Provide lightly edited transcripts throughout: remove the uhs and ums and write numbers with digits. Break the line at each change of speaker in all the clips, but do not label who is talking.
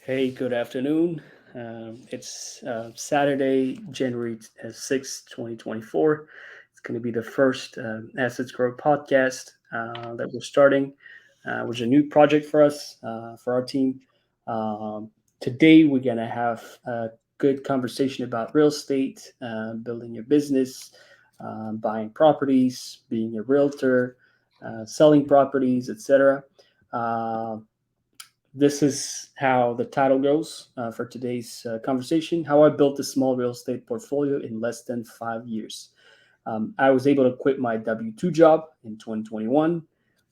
Hey, good afternoon. It's Saturday, January 6th, 2024. It's going to be the first Assets Growth podcast that we're starting, which is a new project for us, for our team. Today, we're going to have a good conversation about real estate, building your business, buying properties, being a realtor, selling properties, etc. This is how the title goes for today's conversation: how I built a small real estate portfolio in less than 5 years. I was able to quit my W 2 job in 2021,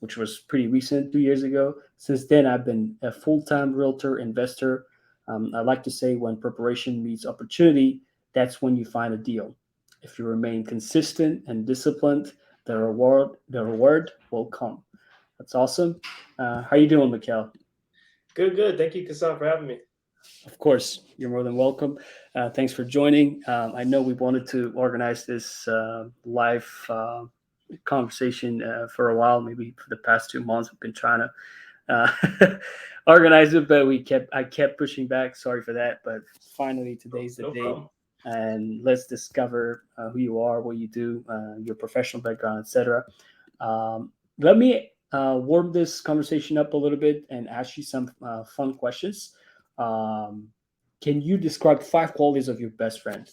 which was pretty recent, 2 years ago. Since then, I've been a full time realtor investor. I like to say when preparation meets opportunity, that's when you find a deal. If you remain consistent and disciplined, the reward will come. That's awesome. How you doing, Mekkel?
Good, good. Thank you, Kassan, for having me.
Of course, you're more than welcome. Thanks for joining. I know we wanted to organize this live conversation for a while, maybe for the past 2 months. We've been trying to organize it, but I kept pushing back. Sorry for that, but finally today's the
No
day,
problem.
and let's discover who you are, what you do, your professional background, etc. Let me warm this conversation up a little bit and ask you some fun questions. Um, can you describe 5 qualities of your best friend?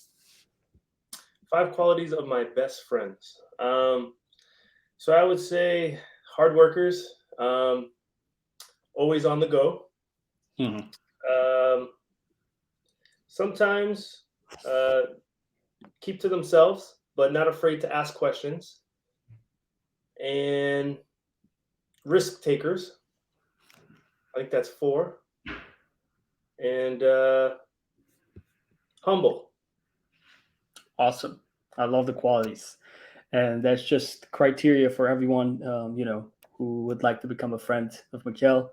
Five qualities of my best friends. So I would say hard workers, always on the go.
Mhm.
Um, Sometimes uh, keep to themselves, but not afraid to ask questions. And risk takers. I think that's four. And humble.
Awesome. I love the qualities, and that's just criteria for everyone. Who would like to become a friend of Mikhail.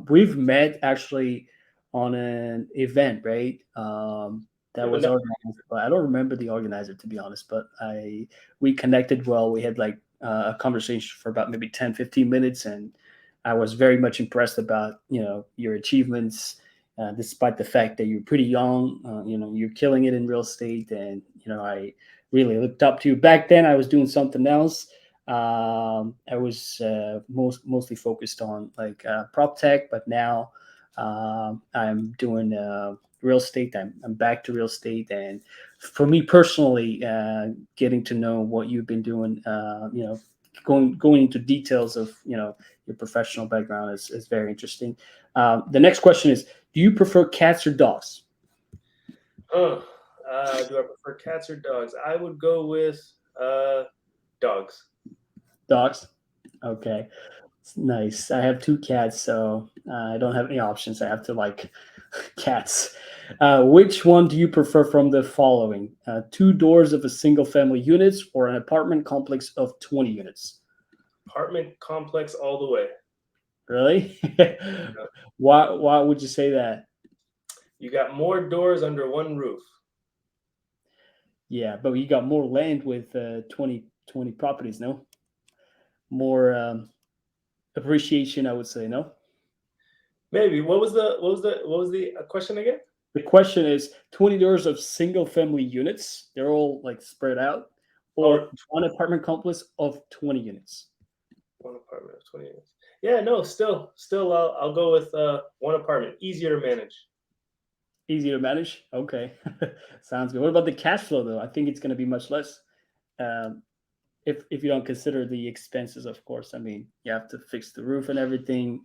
We've met actually on an event, right? That
Yeah, but
was organized, but I don't remember the organizer, to be honest. But we connected well. We had like a conversation for about maybe 10, 15 minutes, and I was very much impressed about your achievements, despite the fact that you're pretty young. You're killing it in real estate, and I really looked up to you. Back then, I was doing something else. I was mostly focused on like prop tech, but now I'm doing real estate. I'm back to real estate, and for me personally, getting to know what you've been doing, going into details of your professional background is very interesting. The next question is: do you prefer cats or dogs?
uh, do I prefer cats or dogs? I would go with uh, dogs.
Dogs. Okay. Nice. I have 2 cats, so I don't have any options. I have to like cats. Which one do you prefer from the following? 2 doors of a single family units or an apartment complex of 20 units?
Apartment complex all the way.
Really?
Yeah.
Why would you say that?
You got more doors under one roof.
Yeah, but you got more land with 20 properties, no? More appreciation, I would say, no?
Maybe. What was the question again?
The question is 20 doors of single family units. They're all like spread out,
Oh,
or one apartment complex of 20 units.
one apartment of 20 units. Yeah, no, still, I'll go with one apartment. Easier to manage.
Easy to manage. Okay. Sounds good. What about the cash flow though? I think it's going to be much less. Um, if you don't consider the expenses, of course. I mean, you have to fix the roof and everything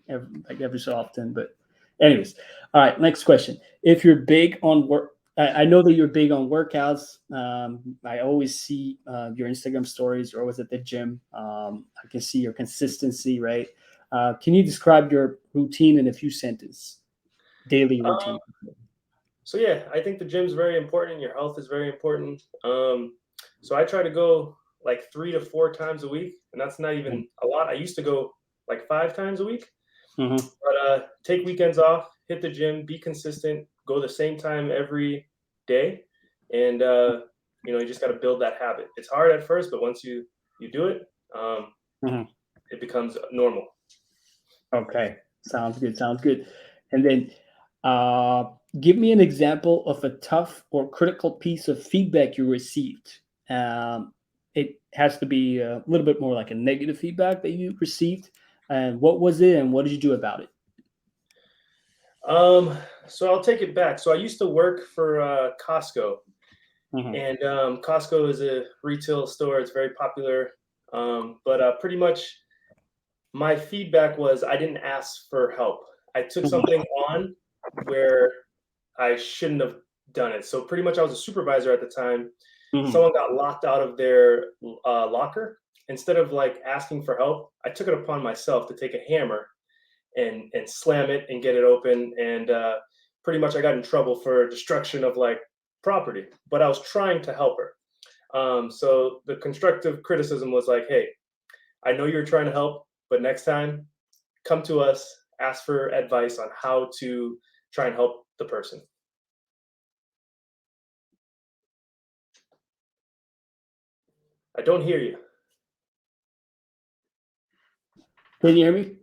every so often. But, anyways, all right. Next question. If you're big on work, I know that you're big on workouts. I always see your Instagram stories. You're always at the gym. I can see your consistency, right? Can you describe your routine in a few sentences? Daily
Um,
routine.
so yeah, I think the gym's very important. Your health is very important. So I try to go like 3 to 4 times a week, and that's not even a lot. I used to go like 5 times a week,
Mm-hmm.
but take weekends off, hit the gym, be consistent, go the same time every day, and you just got to build that habit. It's hard at first, but once you do it, um,
Mm-hmm.
it becomes normal.
Okay, sounds good. Sounds good. And then, Uh, Give me an example of a tough or critical piece of feedback you received. It has to be a little bit more like a negative feedback that you received. And what was it, and what did you do about it?
Um, so I'll take it back. So I used to work for Costco,
Hmm.
and Costco is a retail store. It's very popular. But pretty much my feedback was I didn't ask for help. I took something on where I shouldn't have done it. So pretty much I was a supervisor at the time.
Hmm.
Someone got locked out of their locker. Instead of like asking for help, I took it upon myself to take a hammer and slam it and get it open. And pretty much I got in trouble for destruction of like property. But I was trying to help her. So the constructive criticism was like, hey, I know you're trying to help, but next time come to us, ask for advice on how to try and help the person. I don't hear you.
Can you hear me?
Yep,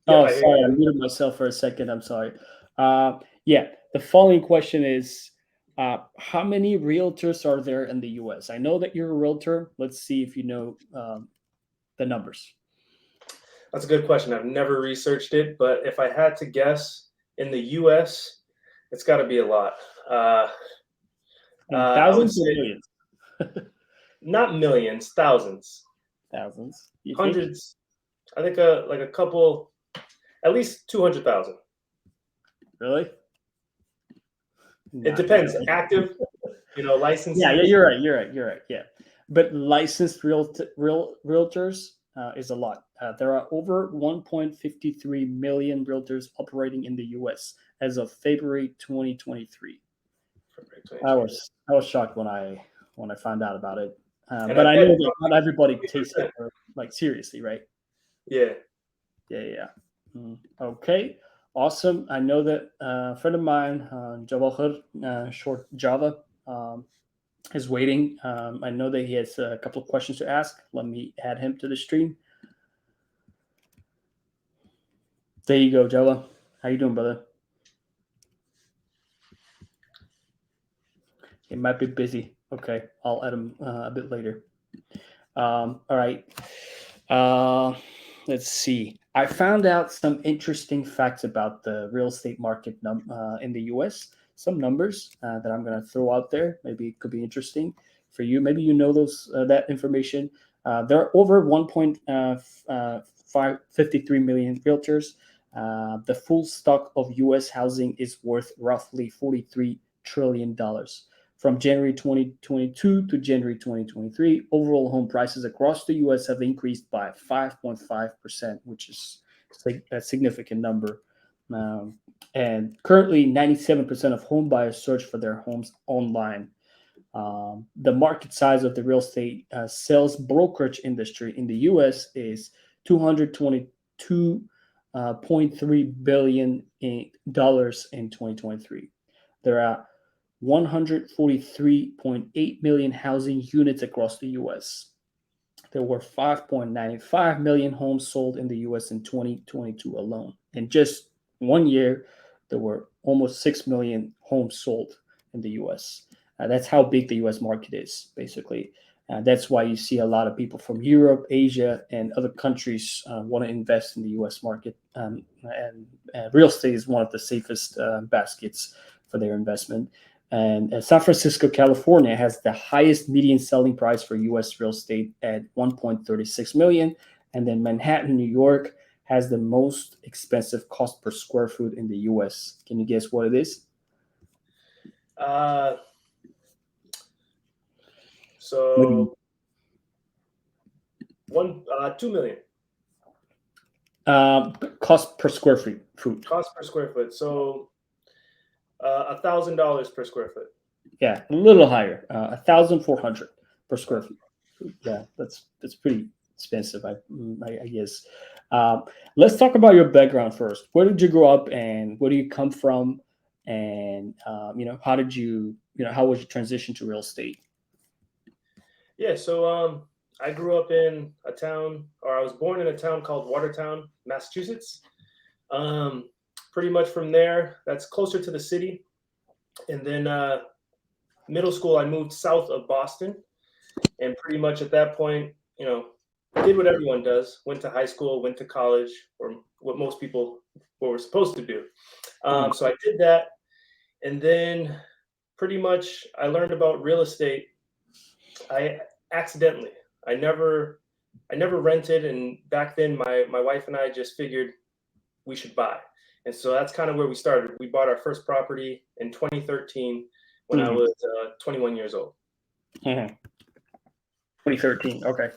Oh,
I hear you
sorry, I
now.
muted myself for a second. I'm sorry. Yeah, the following question is, how many realtors are there in the U.S.? I know that you're a realtor. Let's see if you know the numbers.
That's a good question. I've never researched it, but if I had to guess, in the US, it's got to be a lot. Uh, I would
Thousands or
say
millions?
not millions, thousands,
Thousands. You think?
hundreds. I think like a couple, at least 200,000.
Really?
It
Not
depends.
really.
Active,
Yeah, yeah,
licensees.
you're right. You're right. You're right. Yeah, but licensed realtors is a lot. There are over 1.53 million realtors operating in the U.S. as of February 2023.
February
I was shocked when I found out about it.
And I
But I
bet
know that not
probably
everybody takes it
20%.
like seriously, right?
Yeah.
Yeah, yeah. Yeah. Okay, awesome. I know that a friend of mine, Jawahar, short Java, is waiting. I know that he has a couple of questions to ask. Let me add him to the stream. There you go, Java. How you doing, brother? He might be busy. Okay, I'll add him a bit later. All right. Uh, let's see. I found out some interesting facts about the real estate market in the U.S. Some numbers that I'm going to throw out there. Maybe it could be interesting for you. Maybe you know those that information. There are over 1.53 million realtors. The full stock of U.S. housing is worth roughly $43 trillion. From January 2022 to January 2023, overall home prices across the US have increased by 5.5%, which is a significant number. Um, and currently, 97% of home buyers search for their homes online. The market size of the real estate sales brokerage industry in the US is $222.3 billion in 2023. There are 143.8 million housing units across the US. There were 5.95 million homes sold in the US in 2022 alone. In just 1 year, there were almost 6 million homes sold in the US. That's how big the US market is, basically. That's why you see a lot of people from Europe, Asia, and other countries want to invest in the US market. And real estate is one of the safest baskets for their investment. And San Francisco, California has the highest median selling price for US real estate at 1.36 million. And then Manhattan, New York has the most expensive cost per square foot in the US. Can you guess what it is?
Uh,
Maybe
so 2 million
cost per square foot.
cost per square foot. So $1,000 per square foot.
Yeah, a little higher, 1,400 per square feet. Yeah, that's pretty expensive, I guess. Um, let's talk about your background first. Where did you grow up, and where do you come from, and how did how was your transition to real estate?
Yeah. So I grew up in I was born in a town called Watertown, Massachusetts. Um, pretty much from there, that's closer to the city. And then middle school, I moved south of Boston. And pretty much at that point, did what everyone does, went to high school, went to college, or what most people were supposed to do. So I did that. And then pretty much I learned about real estate. I accidentally, I never rented. And back then my wife and I just figured we should buy. And so that's kind of where we started. We bought our first property in 2013 when I was 21 years old.
2013. Okay.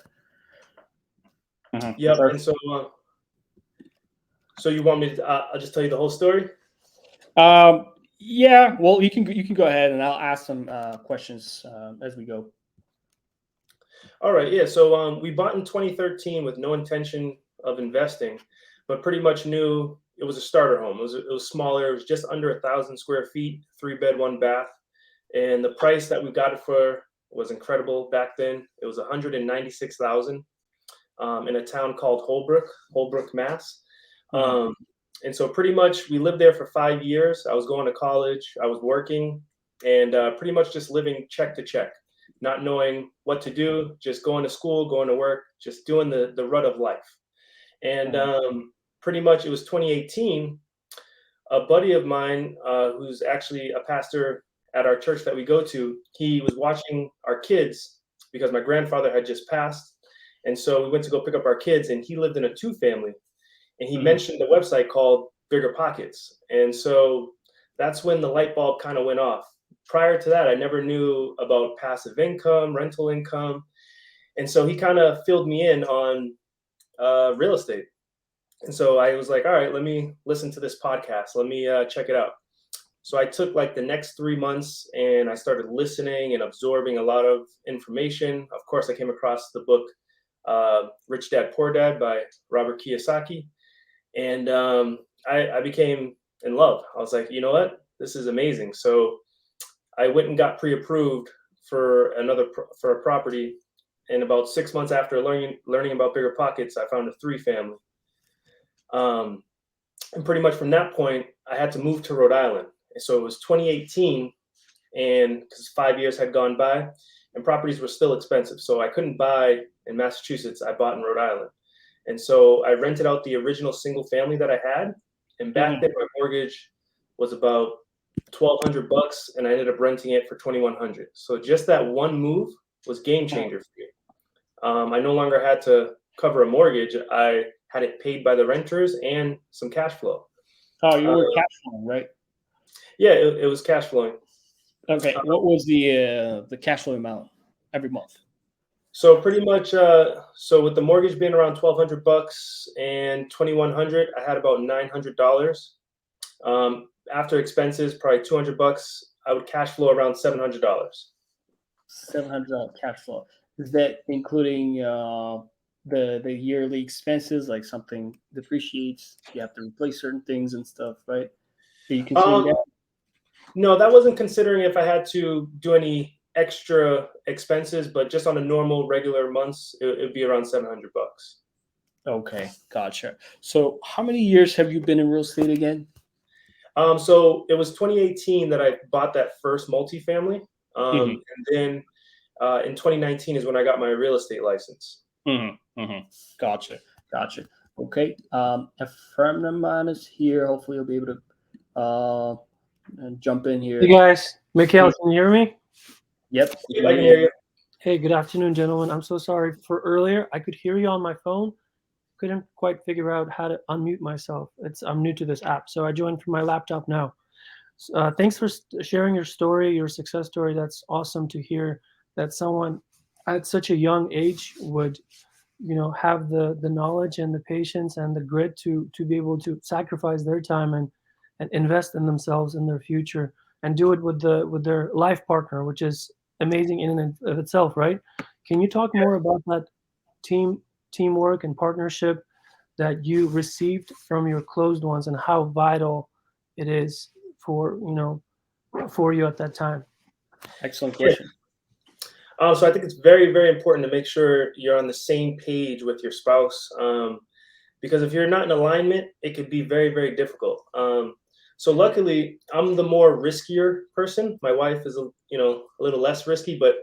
Yep. And so you want me to? I'll just tell you the whole story.
Yeah. Well, you can go ahead, and I'll ask some questions as we go.
All right. Yeah. So we bought in 2013 with no intention of investing, but pretty much knew it was a starter home. It was smaller. It was just under 1,000 square feet, 3-bed, 1-bath, and the price that we got it for was incredible back then. It was $196,000 in a town called Holbrook, Mass. And so pretty much we lived there for 5 years. I was going to college, I was working, and pretty much just living check to check, not knowing what to do, just going to school, going to work, just doing the rut of life. And pretty much it was 2018. A buddy of mine, who's actually a pastor at our church that we go to, he was watching our kids because my grandfather had just passed. And so we went to go pick up our kids, and he lived in a 2-family. And he mentioned a website called Bigger Pockets. And so that's when the light bulb kind of went off. Prior to that, I never knew about passive income, rental income. And so he kind of filled me in on real estate. And so I was like, all right, let me listen to this podcast. Let me check it out. So I took like the next 3 months and I started listening and absorbing a lot of information. Of course, I came across the book Rich Dad, Poor Dad by Robert Kiyosaki. And I became in love. I was like, you know what? This is amazing. So I went and got pre-approved for a property. And about 6 months after learning about Bigger Pockets, I found a 3-family. And pretty much from that point, I had to move to Rhode Island. And so it was 2018, and because 5 years had gone by, and properties were still expensive. So I couldn't buy in Massachusetts. I bought in Rhode Island. And so I rented out the original single family that I had. And back then my mortgage was about $1,200, and I ended up renting it for $2,100. So just that one move was game changer for me. I no longer had to cover a mortgage. I had it paid by the renters and some cash flow.
Oh, you were cash flowing, right?
Yeah, it was cash flowing.
Okay. What was the cash flow amount every month?
So pretty much, so with the mortgage being around $1,200 and $2,100, I had about $900. After expenses, probably $200, I would cash flow around $700.
$700 cash flow. Is that including the yearly expenses, like something depreciates, you have to replace certain things and stuff, right? Are you considering that?
No, that wasn't considering if I had to do any extra expenses, but just on a normal regular months, it would be around $700.
Okay, gotcha. So how many years have you been in real estate again?
So it was 2018 that I bought that first multifamily. And then in 2019 is when I got my real estate license.
Gotcha. Okay. A friend of mine is here. Hopefully he'll be able to jump in here.
Hey guys, Mekkel, can you hear me?
Yep.
I can hear you.
Hey, good afternoon, gentlemen. I'm so sorry for earlier. I could hear you on my phone. Couldn't quite figure out how to unmute myself. I'm new to this app, so I joined from my laptop now. Thanks for sharing your story, your success story. That's awesome to hear that someone at such a young age would, have the knowledge and the patience and the grit to be able to sacrifice their time and invest in themselves and their future and do it with their life partner, which is amazing in and of itself, right? Can you talk more about that teamwork and partnership that you received from your closed ones and how vital it is for you at that time?
Excellent question.
So I think it's very, very important to make sure you're on the same page with your spouse, because if you're not in alignment, it could be very, very difficult. So luckily, I'm the more riskier person. My wife is a little less risky, but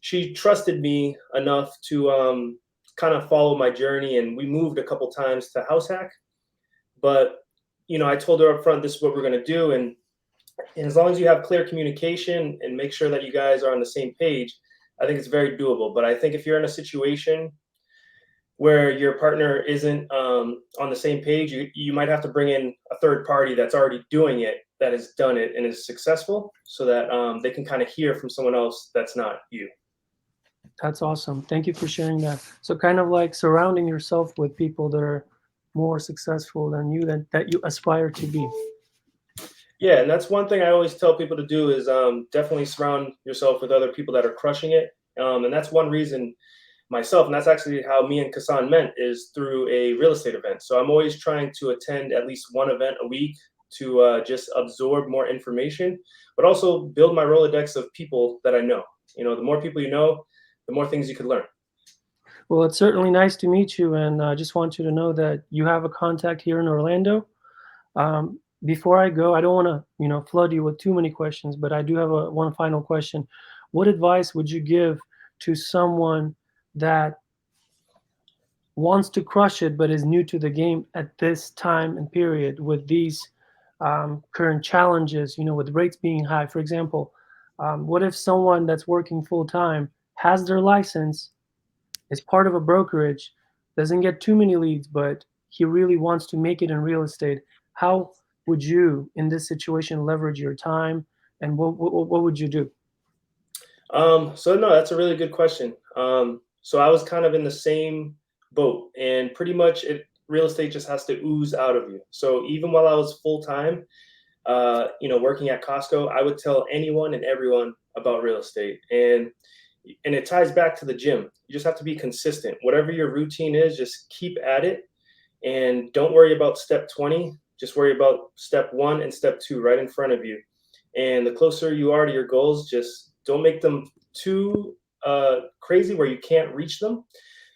she trusted me enough to kind of follow my journey, and we moved a couple times to Househack. But I told her up front, this is what we're going to do, and as long as you have clear communication and make sure that you guys are on the same page, I think it's very doable. But I think if you're in a situation where your partner isn't on the same page, you might have to bring in a third party that's already doing it, that has done it and is successful, so that they can kind of hear from someone else that's not you.
That's awesome. Thank you for sharing that. So kind of like surrounding yourself with people that are more successful than you, that you aspire to be.
Yeah, and that's one thing I always tell people to do is definitely surround yourself with other people that are crushing it. And that's one reason myself, and that's actually how me and Kassan met, is through a real estate event. So I'm always trying to attend at least one event a week to just absorb more information, but also build my Rolodex of people that I know. The more people you know, the more things you could learn.
Well, it's certainly nice to meet you, and I just want you to know that you have a contact here in Orlando. Before I go, I don't want to, flood you with too many questions, but I do have one final question. What advice would you give to someone that wants to crush it but is new to the game at this time and period with these current challenges, with rates being high? For example, what if someone that's working full time has their license, is part of a brokerage, doesn't get too many leads, but he really wants to make it in real estate? How would you, in this situation, leverage your time, and what would you do?
So no, that's a really good question. So I was kind of in the same boat, and pretty much real estate just has to ooze out of you. So even while I was full time, working at Costco, I would tell anyone and everyone about real estate, and it ties back to the gym. You just have to be consistent. Whatever your routine is, just keep at it, and don't worry about step 20. Just worry about step 1 and step 2 right in front of you. And the closer you are to your goals, just don't make them too crazy where you can't reach them.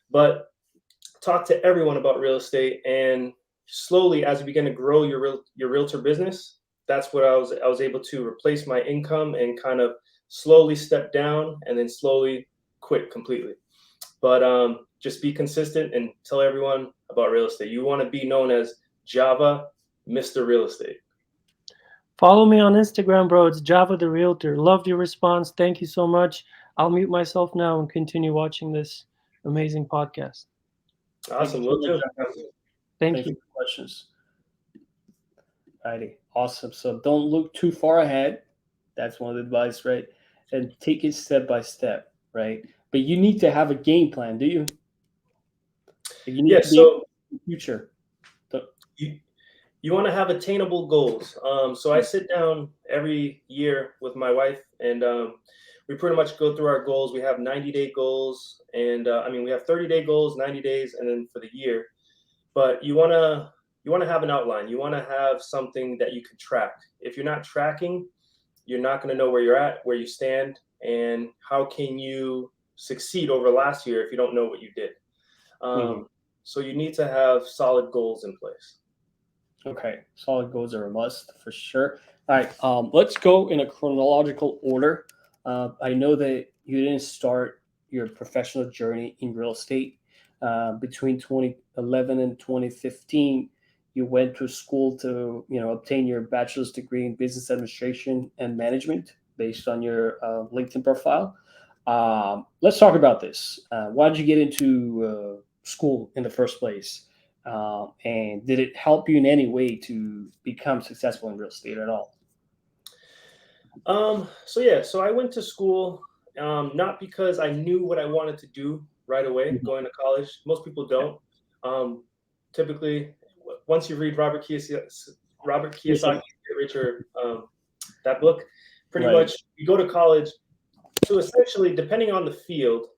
But talk to everyone about real estate, and slowly, as you begin to grow your realtor business, that's what I was able to replace my income and kind of slowly step down and then slowly quit completely. But just be consistent and tell everyone about real estate. You want to be known as Java Mr. Real Estate.
Follow me on Instagram, bro. It's Java the Realtor. Loved your response. Thank you so much. I'll mute myself now and continue watching this amazing podcast.
Awesome. Will do.
Thank
Thank
you.
you for the questions. Righty. Awesome. So don't look too far ahead. That's one of the advice, right? And take it step by step, right? But you need to have a game plan, do you? You need to be in the future.
You want to have attainable goals. So I sit down every year with my wife, and we pretty much go through our goals. We have 90-day goals, and we have 30-day goals, 90 days, and then for the year. But you want to have an outline. You want to have something that you can track. If you're not tracking, you're not going to know where you're at, where you stand, and how can you succeed over last year if you don't know what you did. So you need to have solid goals in place.
Okay, solid goals are a must for sure. All right, let's go in a chronological order. I know that you didn't start your professional journey in real estate between 2011 and 2015. You went to school to obtain your bachelor's degree in business administration and management based on your LinkedIn profile. Let's talk about this. Why did you get into school in the first place? And did it help you in any way to become successful in real estate at all?
So I went to school not because I knew what I wanted to do right away going to college. Most people don't. Typically, once you read Robert Kiyosaki, Richard, that book, pretty much you go to college to essentially, depending on the field,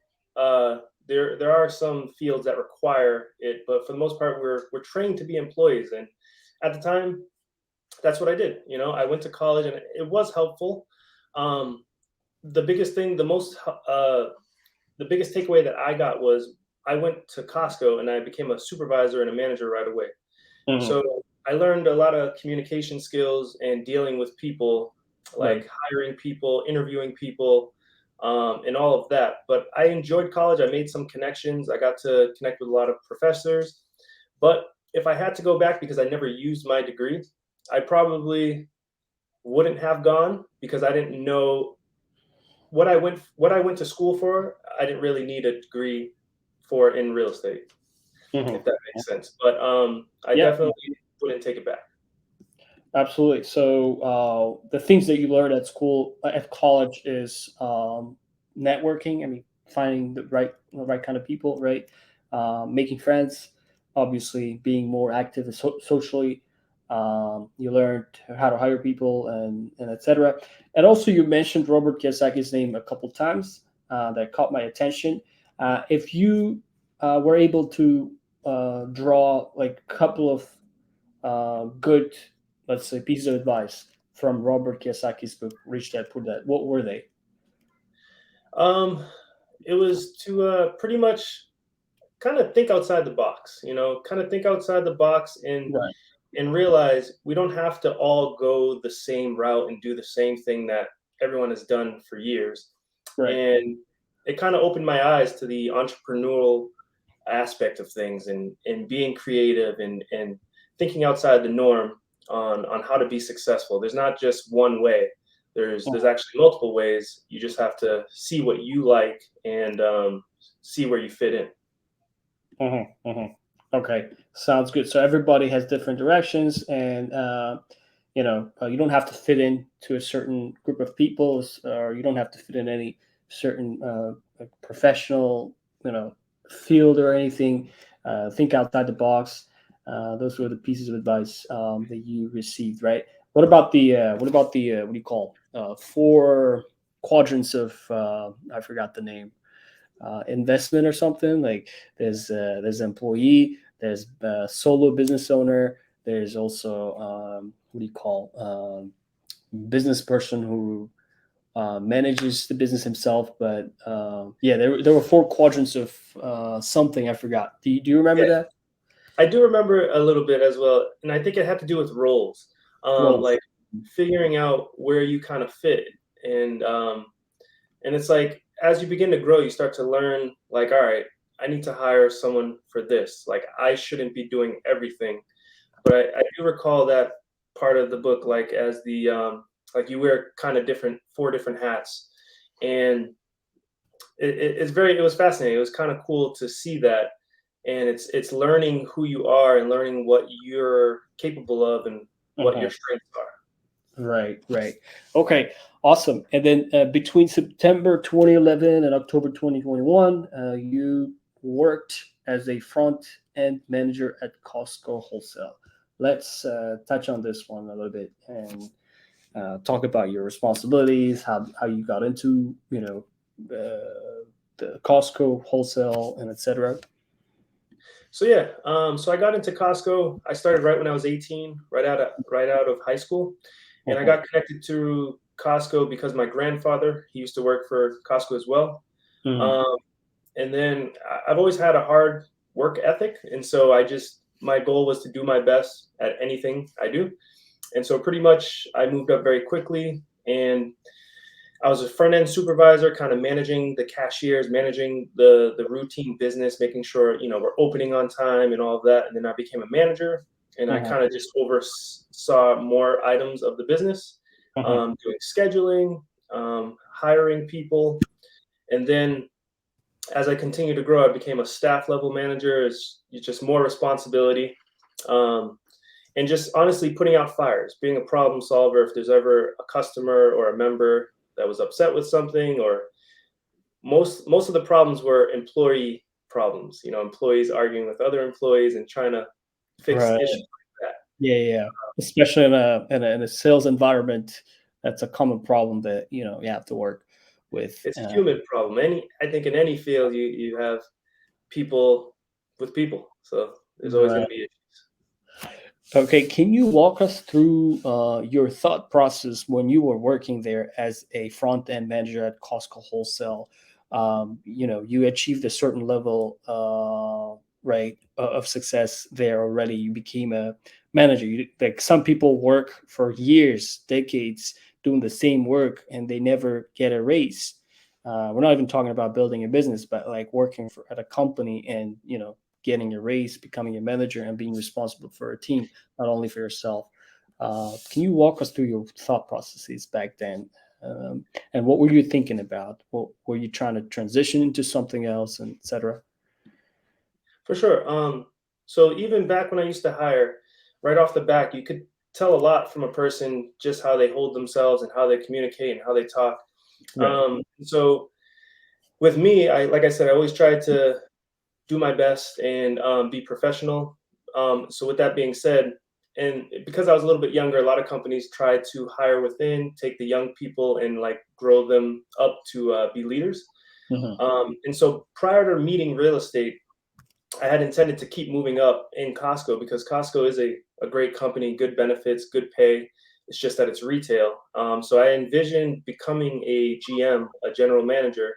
there are some fields that require it, but for the most part, we're trained to be employees. And at the time, that's what I did. I went to college, and it was helpful. The biggest thing, the biggest takeaway that I got was I went to Costco and I became a supervisor and a manager right away.
Mhm.
So I learned a lot of communication skills and dealing with people,
Right.
like hiring people, interviewing people, and all of that. But I enjoyed college. I made some connections. I got to connect with a lot of professors. But if I had to go back because I never used my degree, I probably wouldn't have gone because I didn't know what I went to school for. I didn't really need a degree for in real estate, if
Mhm.
that makes sense. But I
Yeah.
definitely wouldn't take it back.
Absolutely. So the things that you learn at school, at college, is networking. I mean, finding the right kind of people, right? Making friends. Obviously, being more active and socially. You learned how to hire people and etc. And also, you mentioned Robert Kiyosaki's name a couple times. That caught my attention. If you were able to draw like a couple of good, let's say, pieces of advice from Robert Kiyosaki's book, Rich Dad Poor Dad, what were they?
Um, it was to pretty much kind of think outside the box, kind of think outside the box
Right,
and realize we don't have to all go the same route and do the same thing that everyone has done for years.
right.
And it kind of opened my eyes to the entrepreneurial aspect of things and being creative and thinking outside the norm on how to be successful. There's not just one way. There's actually multiple ways. You just have to see what you like and see where you fit in.
Mm-hmm, mm-hmm. Okay, sounds good. So everybody has different directions, and you don't have to fit in to a certain group of people, or you don't have to fit in any certain like professional, you know, field or anything. Think outside the box. Those were the pieces of advice that you received, right? What do you call four quadrants of I forgot the name, investment or something. Like there's employee, there's solo business owner, there's also what do you call business person who manages the business himself. But yeah, there were four quadrants of something I forgot. Do you remember
Yeah,
that?
I do remember a little bit as well, and I think it had to do with roles,
Roles.
like figuring out where you kind of fit, and and it's like as you begin to grow, you start to learn like, all right, I need to hire someone for this. Like I shouldn't be doing everything, but I do recall that part of the book, like as the like you wear kind of different four different hats, and it was fascinating. It was kind of cool to see that, and it's learning who you are and learning what you're capable of and what your
Uh-huh.
strengths are.
Right, right. Okay, awesome. And then between September 2011 and October 2021, you worked as a front end manager at Costco Wholesale. Let's touch on this one a little bit and talk about your responsibilities, how you got into, the Costco Wholesale and etc.
So yeah, so I got into Costco. I started right when I was 18, right out of high school, and I
Uh-huh.
got connected to Costco because my grandfather he used to work for Costco as well.
Mhm.
Um, and then I've always had a hard work ethic, and so my goal was to do my best at anything I do, and so pretty much I moved up very quickly, and I was a front end supervisor, kind of managing the cashiers, managing the routine business, making sure we're opening on time and all of that. And then I became a manager, and I
Uh-huh.
kind of just oversaw more items of the business,
Uh-huh.
doing scheduling, hiring people, and then as I continued to grow, I became a staff level manager. It's just more responsibility. Um, and just honestly putting out fires, being a problem solver. If there's ever a customer or a member that was upset with something, or most of the problems were employee problems. Employees arguing with other employees and trying to fix
Right.
issues like that.
Yeah, yeah, yeah. Especially in a sales environment, that's a common problem that you have to work with.
It's a human problem. I think in any field you have people with people, so there's always going
Right.
to be issues.
Okay, can you walk us through your thought process when you were working there as a front end manager at Costco Wholesale? you achieved a certain level, right, of success there already. You became a manager. Like some people work for years, decades, doing the same work, and they never get a raise. We're not even talking about building a business, but like working at a company and getting a raise, becoming a manager, and being responsible for a team, not only for yourself. Can you walk us through your thought processes back then? And what were you thinking about? What were you trying to transition into something else, and etc.?
For sure. So even back when I used to hire, right off the back, you could tell a lot from a person just how they hold themselves and how they communicate and how they talk.
Right.
So with me, like I said, I always tried to do my best and be professional. So with that being said, and because I was a little bit younger, a lot of companies try to hire within, take the young people and like grow them up to be leaders.
Hmm.
And so prior to meeting real estate, I had intended to keep moving up in Costco because Costco is a great company, good benefits, good pay. It's just that it's retail. So I envisioned becoming a GM, a general manager.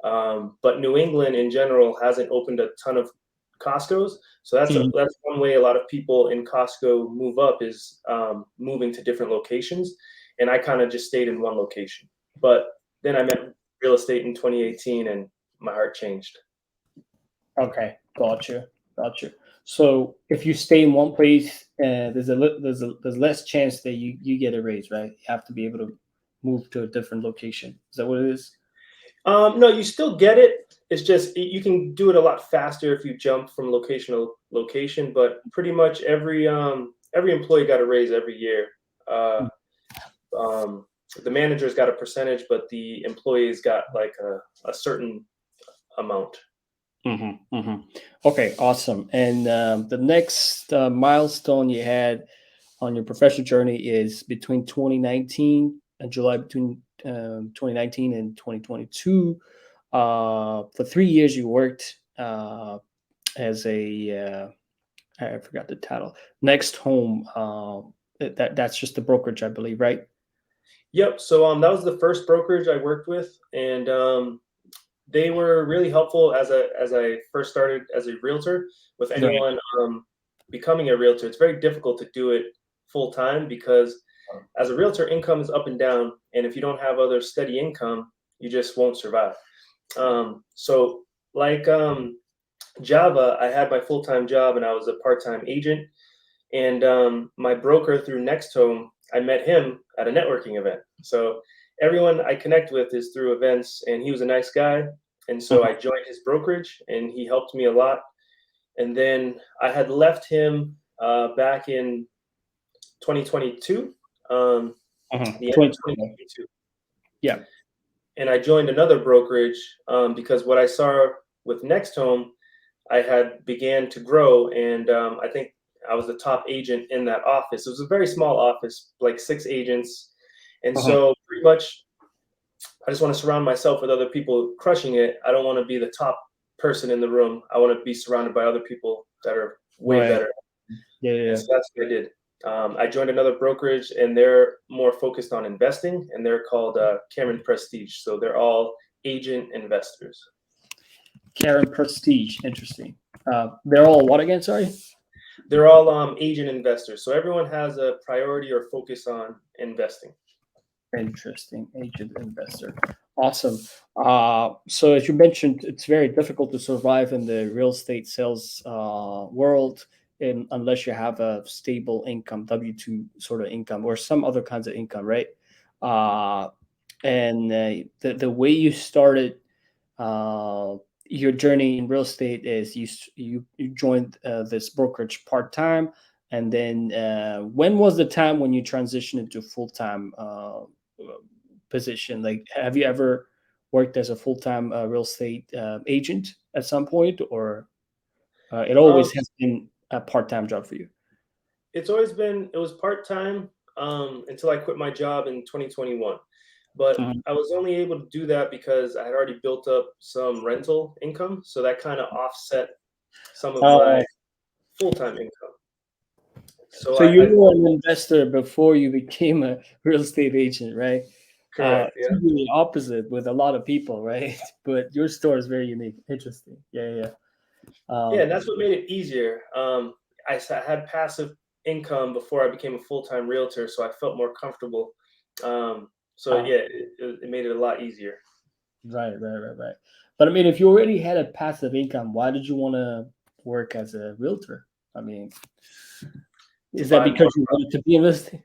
But New England in general hasn't opened a ton of Costco's. So that's one way a lot of people in Costco move up is moving to different locations. And I kind of just stayed in one location. But then I met real estate in 2018 and my heart changed.
Okay, got you. So if you stay in one place, there's less chance that you get a raise, right? You have to be able to move to a different location. Is that what it is?
No, you still get it. It's just you can do it a lot faster if you jump from location to location. But pretty much every employee got a raise every year. Uh, um, the manager's got a percentage, but the employees got like a certain amount.
Okay, awesome. And the next milestone you had on your professional journey is between 2019 and July, between 2019 and 2022. For 3 years, you worked as I forgot the title, Next Home. That's just the brokerage, I believe, right?
Yep. So that was the first brokerage I worked with, and they were really helpful as I first started as a realtor. With
Right.
anyone becoming a realtor, it's very difficult to do it full time because as a realtor, income is up and down, and if you don't have other steady income, you just won't survive. So like Java, I had my full time job and I was a part time agent. And my broker through Next Home, I met him at a networking event. So everyone I connect with is through events, and he was a nice guy. And so I joined his brokerage, and he helped me a lot. And then I had left him back in 2022, the end of
2020.
2022,
Yeah.
and I joined another brokerage because what I saw with Next Home, I had began to grow, and I think I was the top agent in that office. It was a very small office, like 6 agents, and
Uh-huh.
so pretty much I just want to surround myself with other people crushing it. I don't want to be the top person in the room. I want to be surrounded by other people that are way
Right.
better,
Yeah.
and
Yeah.
so that's what I did. I joined another brokerage, and they're more focused on investing, and they're called Cameron Prestige. So they're all agent investors.
Karen Prestige. Interesting. They're all what again? Sorry.
They're all agent investors. So everyone has a priority or focus on investing.
Interesting. Agent investor. Awesome. So as you mentioned, it's very difficult to survive in the real estate sales world unless you have a stable income, W-2 sort of income, or some other kinds of income, right? Uh, and the way you started uh, your journey in real estate is you joined this brokerage part time, and then when was the time when you transitioned into full time position? Like, have you ever worked as a full time real estate agent at some point, or it
Um,
always has been a part time job for you?
it's always been it was part time until I quit my job in 2021. But
Mhm.
I was only able to do that because I had already built up some rental income, so that kind of offset some of my
Oh,
full time income. So
so
I
you were an investor before you became a real estate agent, right?
Correct. Yeah.
Totally opposite with a lot of people, right? But your store is very unique. Interesting. Yeah, yeah.
Yeah,
Um,
and that's what made it easier. I had passive income before I became a full-time realtor, so I felt more comfortable. So
uh,
yeah, it made it a lot easier
right. But I mean, if you already had a passive income, why did you want to work as a realtor? I mean,
to
is that
buy more.
because you wanted to be investing?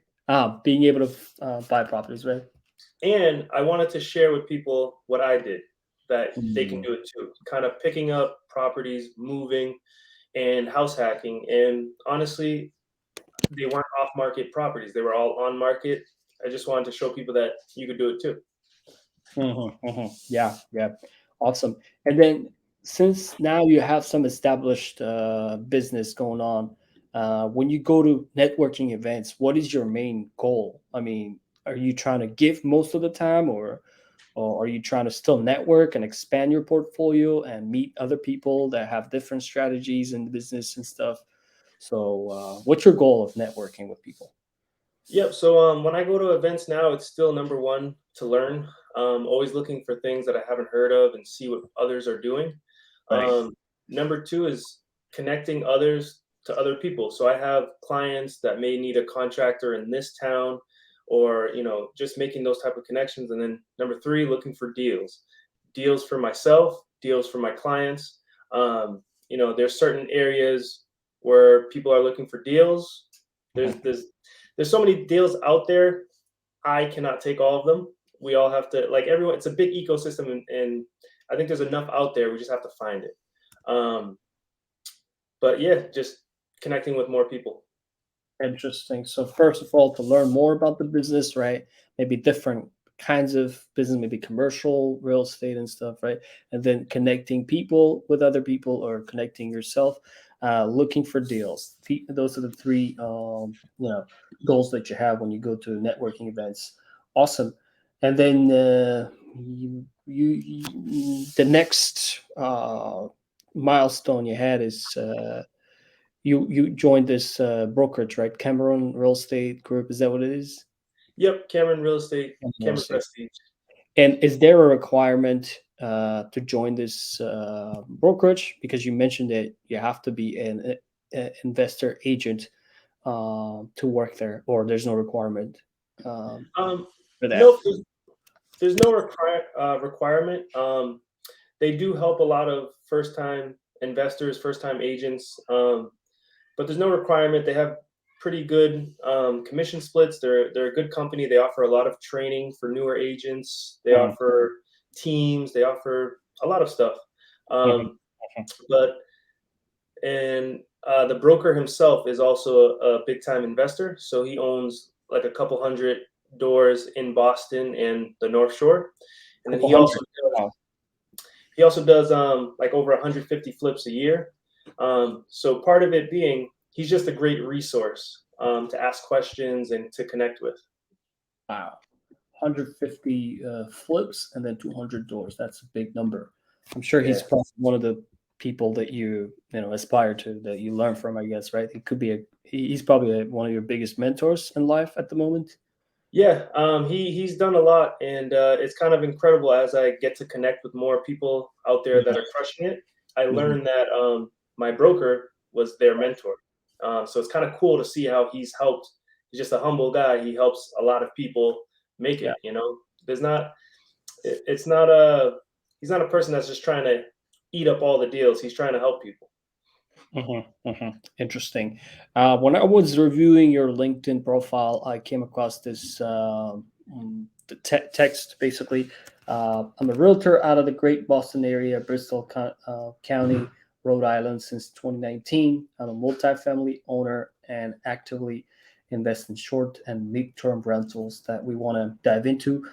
Being able to buy properties, right?
And I wanted to share with people what I did, that they can
Mm,
do it too. Kind of picking up properties, moving, and house hacking. And honestly, they weren't off market properties, they were all on market. I just wanted to show people that you could do it too.
Yeah, yeah. Awesome. And then since now you have some established business going on, when you go to networking events, what is your main goal? I mean, are you trying to give most of the time, or are you trying to still network and expand your portfolio and meet other people that have different strategies in business and stuff? So, what's your goal of networking with people?
Yep. So when I go to events now, it's still number one to learn. Always looking for things that I haven't heard of and see what others are doing.
Right.
Number two is connecting others to other people. So I have clients that may need a contractor in this town, or just making those type of connections. And then number three, looking for deals for myself, deals for my clients. There's certain areas where people are looking for deals. There's
Mhm.
there's there's so many deals out there. I cannot take all of them. We all have to, like, everyone. It's a big ecosystem, and I think there's enough out there. We just have to find it. Um, but yeah, just connecting with more people.
Interesting. So first of all, to learn more about the business, right? Maybe different kinds of business, maybe commercial, real estate and stuff, right? And then connecting people with other people or connecting yourself, looking for deals. Those are the three, goals that you have when you go to networking events. Awesome. And then the next milestone you had is you joined this brokerage, right? Cameron Real Estate Group. Is that what it is?
Yep, Cameron Real Estate,
Cameron Real
Cameron
Estate.
Prestige.
And is there a requirement to join this brokerage? Because you mentioned that you have to be an investor agent to work there, or there's no requirement
Um,
for that.
nope, there's no requirement. They do help a lot of first time investors, first time agents. But there's no requirement. They have pretty good commission splits. They're a good company. They offer a lot of training for newer agents. They
Mhm,
offer teams. They offer a lot of stuff.
mhm.
Um, but and The broker himself is also a big time investor. So he owns like a couple hundred doors in Boston and the North Shore, and then
Couple
he also
hundred.
does
Wow.
he also does like over 150 flips a year. So part of it being he's just a great resource to ask questions and to connect with.
Wow. 150 flips and then 200 doors. That's a big number. I'm sure
Yeah.
he's probably one of the people that you aspire to, that you learn from, I guess, right? It could be he's probably one of your biggest mentors in life at the moment.
Yeah, he's done a lot, and it's kind of incredible as I get to connect with more people out there that
Yeah.
are crushing it. I
Mhm.
learned that my broker was their mentor, so it's kind of cool to see how he's helped. He's just a humble guy. He helps a lot of people make
Yeah.
it. There's not. It's not a. He's not a person that's just trying to eat up all the deals. He's trying to help people.
Interesting. When I was reviewing your LinkedIn profile, I came across this text basically. I'm a realtor out of the Great Boston area, Bristol County, Rhode Island since 2019. I'm a multifamily owner and actively invest in short and mid-term rentals that we want to dive into.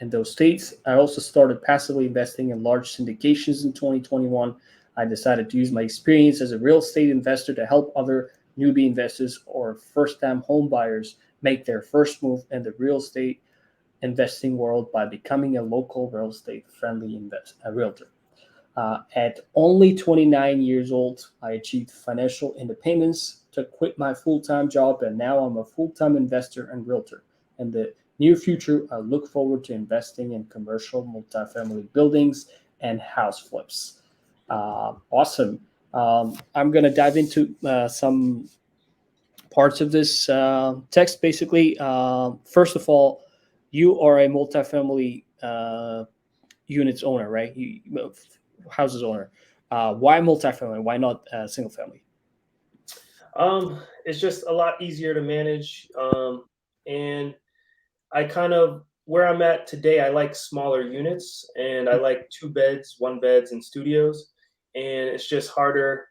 In those states, I also started passively investing in large syndications in 2021. I decided to use my experience as a real estate investor to help other newbie investors or first time home buyers make their first move in the real estate investing world by becoming a local real estate friendly realtor. At only 29 years old, I achieved financial independence to quit my full time job, and now I'm a full time investor and realtor. in the near future. I look forward to investing in commercial multifamily buildings and house flips. Awesome. I'm going to dive into some parts of this text. Basically, first of all, you are a multifamily units owner, right? Houses owner. Why multifamily? Why not single family?
It's just a lot easier to manage. And I kind of where I'm at today, I like smaller units and I like two beds, one beds and studios. And it's just harder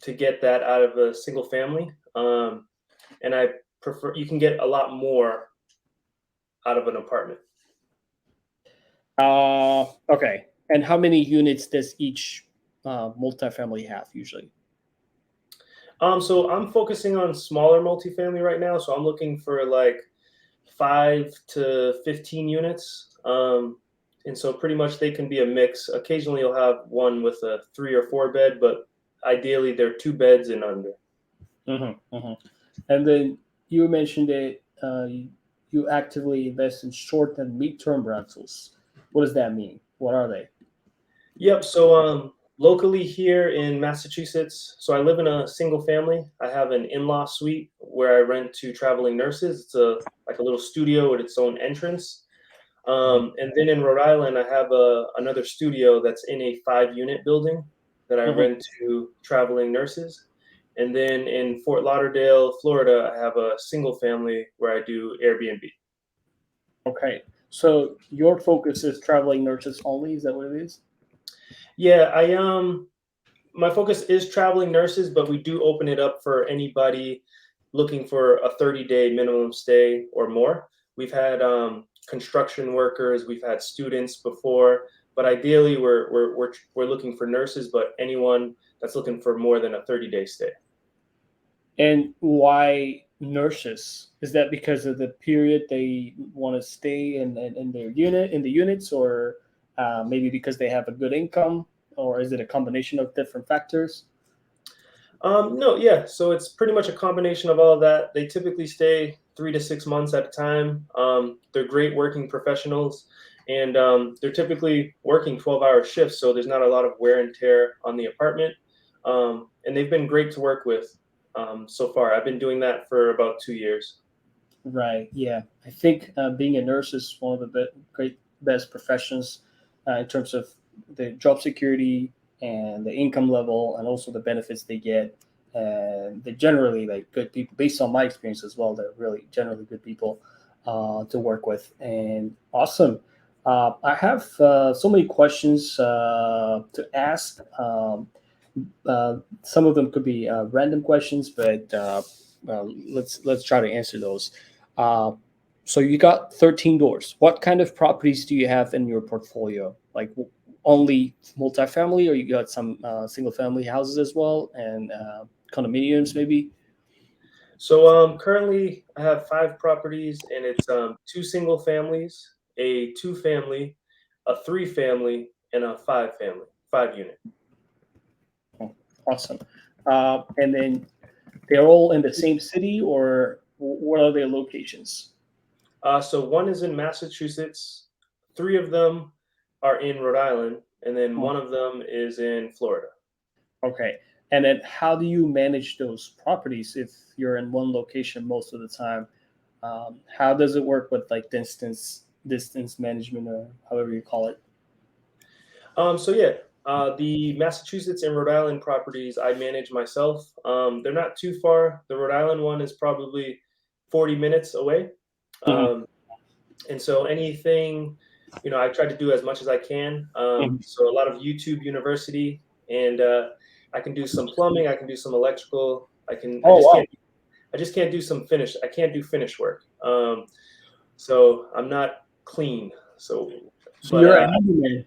to get that out of a single family. And I prefer you can get a lot more out of an apartment.
Okay. And how many units does each multifamily have usually?
So I'm focusing on smaller multifamily right now. So I'm looking for like 5 to 15 units. And so pretty much they can be a mix. Occasionally you'll have one with a 3 or 4 bed, but ideally they're 2 beds and under.
And then you mentioned that you actively invest in short and mid-term rentals. What does that mean? What are they?
Yep. So locally here in Massachusetts, so I live in a single family. I have an in-law suite where I rent to traveling nurses. It's a like a little studio with its own entrance. And then in Rhode Island, I have another studio that's in a 5 unit building that I
Mhm.
rent to traveling nurses. And then in Fort Lauderdale, Florida, I have a single family where I do Airbnb.
Okay. So your focus is traveling nurses only. Is that what it is?
Yeah, my focus is traveling nurses, but we do open it up for anybody looking for a 30-day minimum stay or more. We've had construction workers, we've had students before, but ideally we're looking for nurses, but anyone that's looking for more than a 30-day stay.
And why nurses? Is that because of the period they want to stay in their unit in the units, or maybe because they have a good income, or is it a combination of different factors?
No, yeah. So it's pretty much a combination of all of that. They typically stay 3 to 6 months at a time. They're great working professionals, and they're typically working 12-hour shifts, so there's not a lot of wear and tear on the apartment. And they've been great to work with so far. I've been doing that for about 2 years.
Right. Yeah. I think being a nurse is one of the great best professions in terms of the job security and the income level, and also the benefits they get. And they're generally like good people, based on my experience as well. They're really generally good people to work with. And awesome. I have so many questions to ask. Some of them could be random questions, but let's try to answer those. Uh, so you got 13 doors. What kind of properties do you have in your portfolio? Like only multifamily, or you got some single family houses as well, and condominiums maybe?
So currently I have 5 properties, and it's 2 single families, a 2 family, a 3 family, and a 5 family, 5 unit.
Oh, awesome. And then they're all in the same city, or what are their locations?
So one is in Massachusetts, 3 of them are in Rhode Island, and then
Hmm.
one of them is in Florida.
Okay. And then how do you manage those properties if you're in one location most of the time? How does it work with like distance management, or however you call it?
So yeah, the Massachusetts and Rhode Island properties I manage myself. They're not too far. The Rhode Island one is probably 40 minutes away.
Mhm.
Um, and so anything, I try to do as much as I can.
Mhm.
So a lot of YouTube University, and I can do some plumbing. I can do some electrical. I can. I
Oh
just
wow!
can't. I just can't do some finish. I can't do finish work. So I'm not clean. So,
So
but
you're a handyman.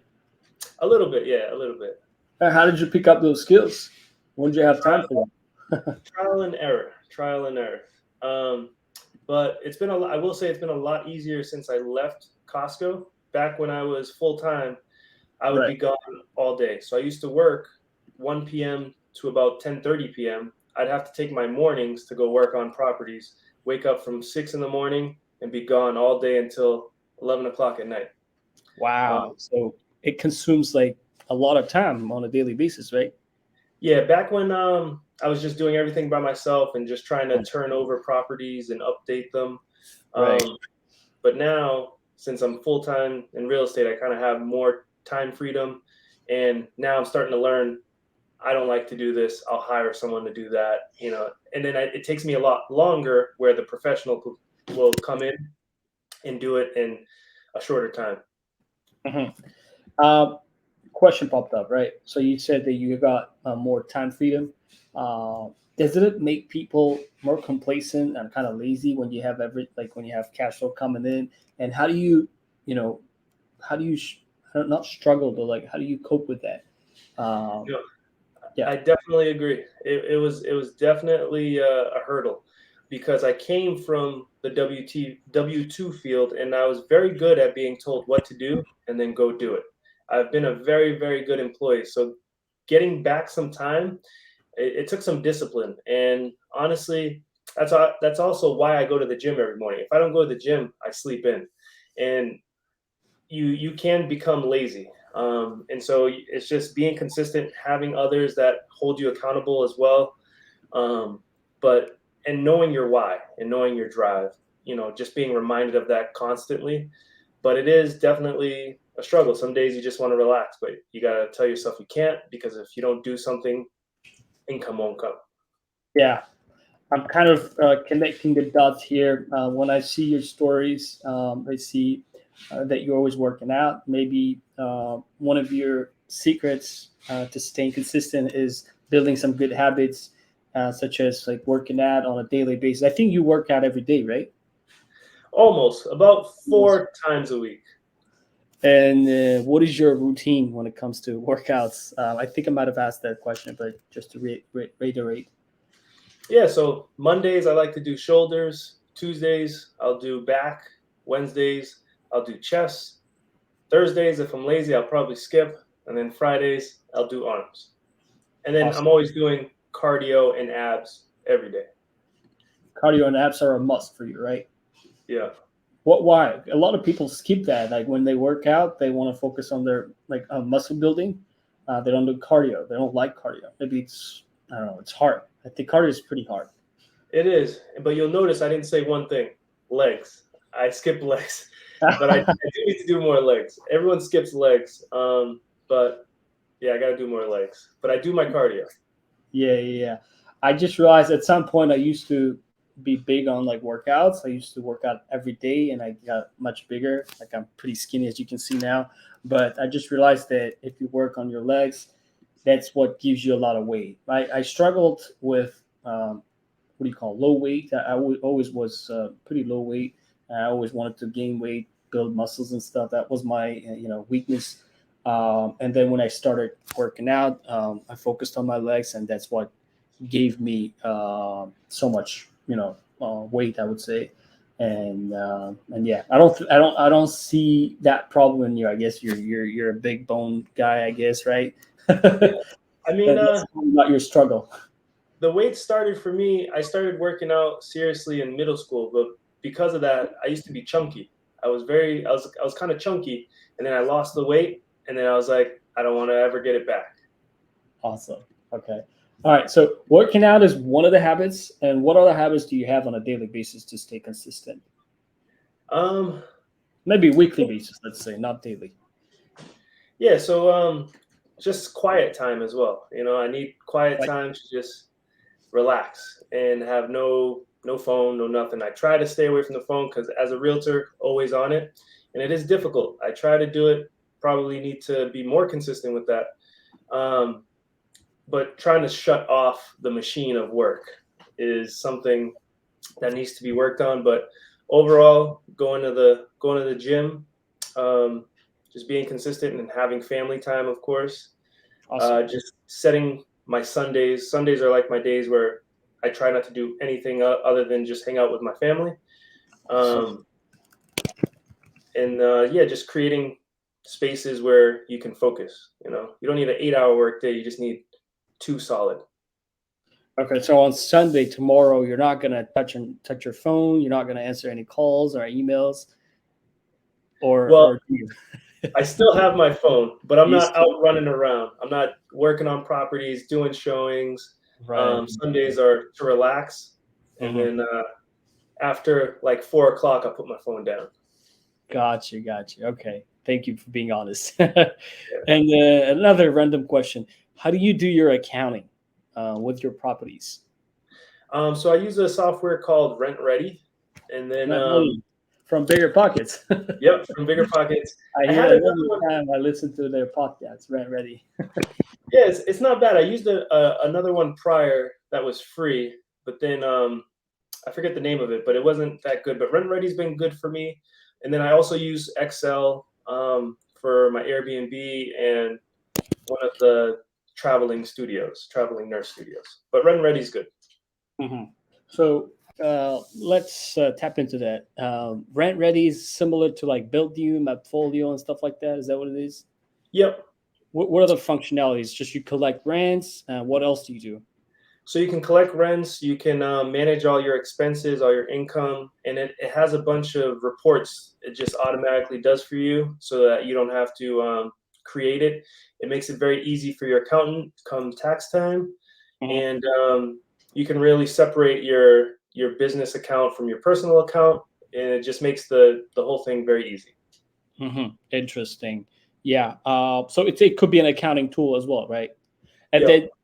a little bit, yeah, a little bit.
How did you pick up those skills? When did you have time for that?
Trial and error. Trial and error. Um, but it's been a lot. I will say it's been a lot easier since I left Costco. Back when I was full time, I would
Right.
be gone all day. So I used to work 1 p.m. to about 10:30 p.m. I'd have to take my mornings to go work on properties. Wake up from 6 in the morning, and be gone all day until 11 o'clock at night.
Wow. So it consumes like a lot of time on a daily basis, right?
Yeah, back when I was just doing everything by myself and just trying to turn over properties and update them.
Right.
But now, since I'm full time in real estate, I kind of have more time freedom. And now I'm starting to learn I don't like to do this. I'll hire someone to do that, And then it takes me a lot longer where the professional will come in and do it in a shorter time.
Mhm. Uh, Question popped up, right? So you said that you got more time freedom. Uh, does it make people more complacent and kind of lazy when you have when you have cash flow coming in? And how do you, you know, how do you not struggle, but like how do you cope with that?
You
Um,
know,
yeah,
I definitely agree. It was definitely a hurdle because I came from the W2 field and I was very good at being told what to do and then go do it. I've been a very, very good employee. So getting back some time, it took some discipline. And honestly, that's also why I go to the gym every morning. If I don't go to the gym, I sleep in. And you can become lazy. And so it's just being consistent, having others that hold you accountable as well. Um, but and knowing your why and knowing your drive, just being reminded of that constantly. But it is definitely a struggle. Some days you just want to relax, but you got to tell yourself you can't, because if you don't do something, income won't come.
yeah. I'm kind of connecting the dots here. When I see your stories, I see that you're always working out. Maybe one of your secrets to staying consistent is building some good habits, such as like working out on a daily basis. I think you work out every day, right?
Almost about
Yes.
4 times a week.
And what is your routine when it comes to workouts? I think I might have asked that question, but just to reiterate.
Yeah, so Mondays I like to do shoulders. Tuesdays I'll do back. Wednesdays I'll do chest. Thursdays, if I'm lazy, I'll probably skip. And then Fridays I'll do arms. And then I'm
Awesome.
always doing cardio and abs every day.
Cardio and abs are a must for you, right?
Yeah.
What? Why? A lot of people skip that. Like when they work out, they want to focus on their muscle building. They don't do cardio. They don't like cardio. Maybe it's I don't know. It's hard. I think cardio is pretty hard.
It is. But you'll notice I didn't say one thing: legs. I skipped legs. But I do need to do more legs. Everyone skips legs. But yeah, I got to do more legs. But I do my cardio.
Yeah, yeah, yeah. I just realized at some point I used to be big on like workouts. I used to work out every day, and I got much bigger. Like I'm pretty skinny, as you can see now. But I just realized that if you work on your legs, that's what gives you a lot of weight. I struggled with what do you call low weight. Always was pretty low weight. I always wanted to gain weight, build muscles and stuff. That was my weakness. And then when I started working out, I focused on my legs, and that's what gave me so much weight, I would say. And yeah, I don't see that problem in you. I guess you're a big bone guy, I guess, right?
Yeah. I mean,
That's not your struggle.
the weight started for me. I started working out seriously in middle school, but because of that, I used to be chunky. I was kind of chunky, and then I lost the weight, and then I was like, I don't want to ever get it back.
Awesome. Okay. All right. So working out is one of the habits. And what other habits do you have on a daily basis to stay consistent?
Um,
Maybe weekly basis, let's say, not daily.
yeah. So just quiet time as well. I need quiet
Like,
time to just relax and have no phone, no nothing. I try to stay away from the phone because as a realtor, always on it, and it is difficult. I try to do it. Probably need to be more consistent with that. Um, but trying to shut off the machine of work is something that needs to be worked on. But overall, going to the gym, um, just being consistent and having family time, of course.
awesome.
Just setting my Sundays. Sundays are like my days where I try not to do anything other than just hang out with my family.
So,
Um, and yeah, just creating spaces where you can focus. You don't need an 8-hour work day. You just need two solid.
Okay, so on Sunday tomorrow, you're not gonna touch your phone. You're not gonna answer any calls or emails,
Well,
or do you?
I still have my phone, but I'm
You
not
still,
out running around. I'm not working on properties, doing showings.
right?
Sundays are to relax, and
Hmm.
then after like 4 o'clock, I put my phone down.
Gotcha, gotcha. Okay, thank you for being honest.
Yeah.
And another random question: how do you do your accounting with your properties?
So I use a software called Rent Ready, and then
Not really from bigger pockets.
yep, from Bigger Pockets.
I
I
hear
had
that
another
every
one.
time I listen to their podcasts. Rent ready.
Yeah, it's not bad. I used another one prior that was free, but then I forget the name of it, but it wasn't that good. But Rent Ready's been good for me, and then I also use Excel for my Airbnb and one of the traveling nurse studios. But Rent Ready's good.
Hmm. So let's tap into that. Rent ready is similar to like Build You, Mapfolio, and stuff like that. Is that what it is?
Yep.
What are the functionalities? Just you collect rents. What else do you do?
So you can collect rents, you can manage all your expenses, all your income, and it has a bunch of reports it just automatically does for you so that you don't have to create it. It makes it very easy for your accountant come tax time,
Hmm.
and you can really separate your business account from your personal account, and it just makes the whole thing very easy.
Hmm. Interesting. Yeah. So it could be an accounting tool as well, right? And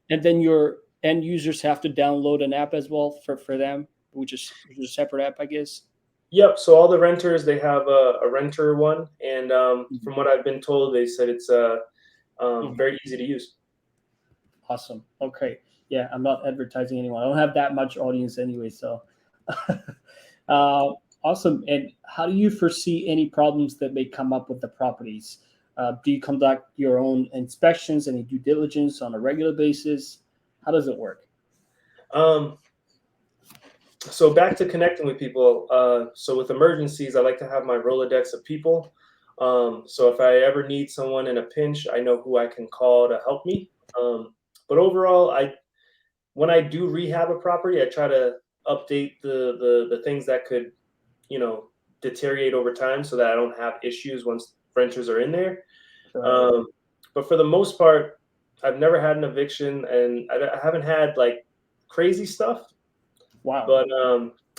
Yep.
then your end users have to download an app as well for them, which is a separate app, I guess.
Yep. So all the renters they have a renter one, and
Mhm.
from what I've been told, they said it's
Mhm.
very easy to use.
Awesome. Okay. Yeah, I'm not advertising anyone. I don't have that much audience anyway, so uh, awesome. And how do you foresee any problems that may come up with the properties? Do you conduct your own inspections, any due diligence on a regular basis? How does it work?
Um, so back to connecting with people. So with emergencies, I like to have my Rolodex of people. So if I ever need someone in a pinch, I know who I can call to help me. But overall, I when I do rehab a property, I try to update the things that could, you know, deteriorate over time, so that I don't have issues once renters are in there.
Right.
Um, but for the most part, I've never had an eviction, and I haven't had like crazy stuff.
Wow.
But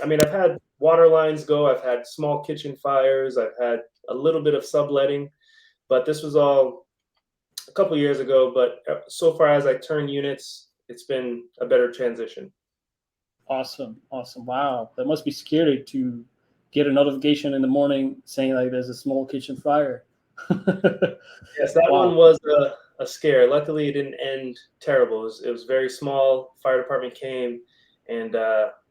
I mean, I've had water lines go, I've had small kitchen fires, I've had a little bit of subletting, but this was all a couple years ago. But so far as I turn units, it's been a better transition.
Awesome. Awesome. Wow. That must be scary to get a notification in the morning saying like there's a small kitchen fire.
Yes, that
Wow.
one was a scare. Luckily, it didn't end terrible. It was very small. Fire department came and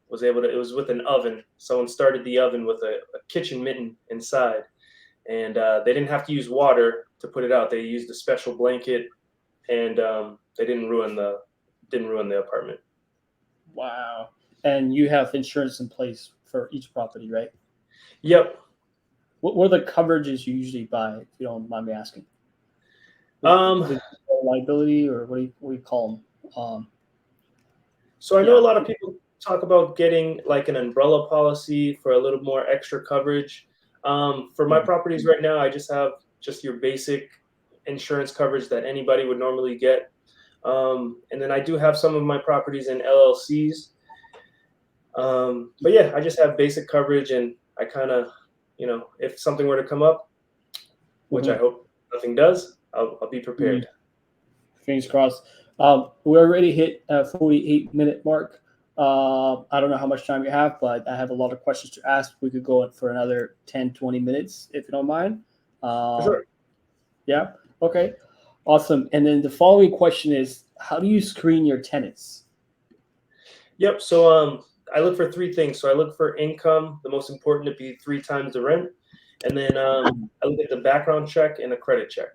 was able to. It was with an oven. Someone started the oven with a kitchen mitten inside, and they didn't have to use water to put it out. They used a special blanket, and they didn't ruin the apartment.
Wow. And you have insurance in place for each property, right?
Yep.
What are the coverages you usually buy, if you don't mind me asking?
Um,
Is it liability or what do you call them?
so I know a
Yeah.
lot of people talk about getting like an umbrella policy for a little more extra coverage. For my
Mhm.
properties right now, I just have just your basic insurance coverage that anybody would normally get. And then I do have some of my properties in LLCs. But yeah, I just have basic coverage, and I kind of, if something were to come up, which I
Mhm.
hope nothing does, I'll be prepared.
Mhm. Fingers crossed. We already hit a 48-minute mark. I don't know how much time you have, but I have a lot of questions to ask. We could go for another 10, 20 minutes if you don't mind.
For
Um,
sure.
yeah. Okay. Awesome. And then the following question is, how do you screen your tenants?
Yep. So I look for three things. So I look for income, the most important to be three times the rent, and then I look at the background check and a credit check.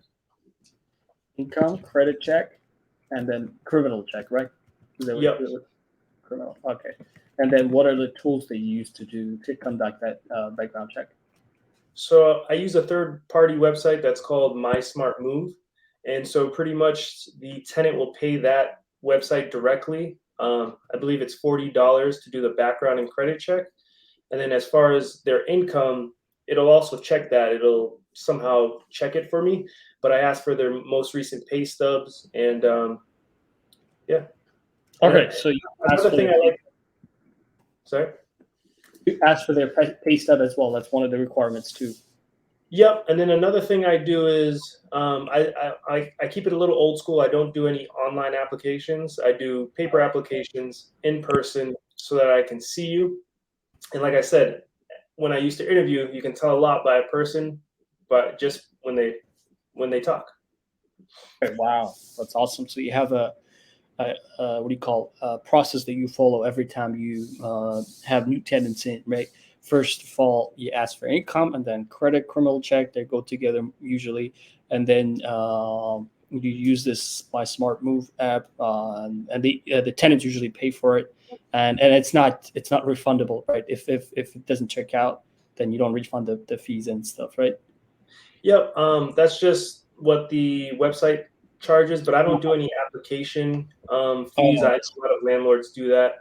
Income, credit check, and then criminal check, right? Is that what you
Yep.
do with criminal? Okay. And then what are the tools that you use to conduct that background check?
So I use a third party website that's called My Smart Move. And so pretty much the tenant will pay that website directly. I believe it's $40 to do the background and credit check. And then as far as their income, it'll also check that. It'll somehow check it for me. But I asked for their most recent pay stubs, and yeah. And
Okay, so you asked
another
for
thing
their
I like. Sorry.
pay stub as well. That's one of the requirements too.
Yep. And then another thing I do is I keep it a little old school. I don't do any online applications. I do paper applications in person so that I can see you. And like I said, when I used to interview, you can tell a lot by a person, but just when they talk.
Okay, wow, that's awesome. So you have a what do you call process that you follow every time you have new tenants in, right? First of all, you ask for income, and then credit, criminal check. They go together usually, and then you use this My Smart Move app, and the tenants usually pay for it, and it's not refundable, right? If it doesn't check out, then you don't refund the fees and stuff, right?
Yep. That's just what the website charges, but I don't do any application fees.
Oh,
I know a lot of landlords do that,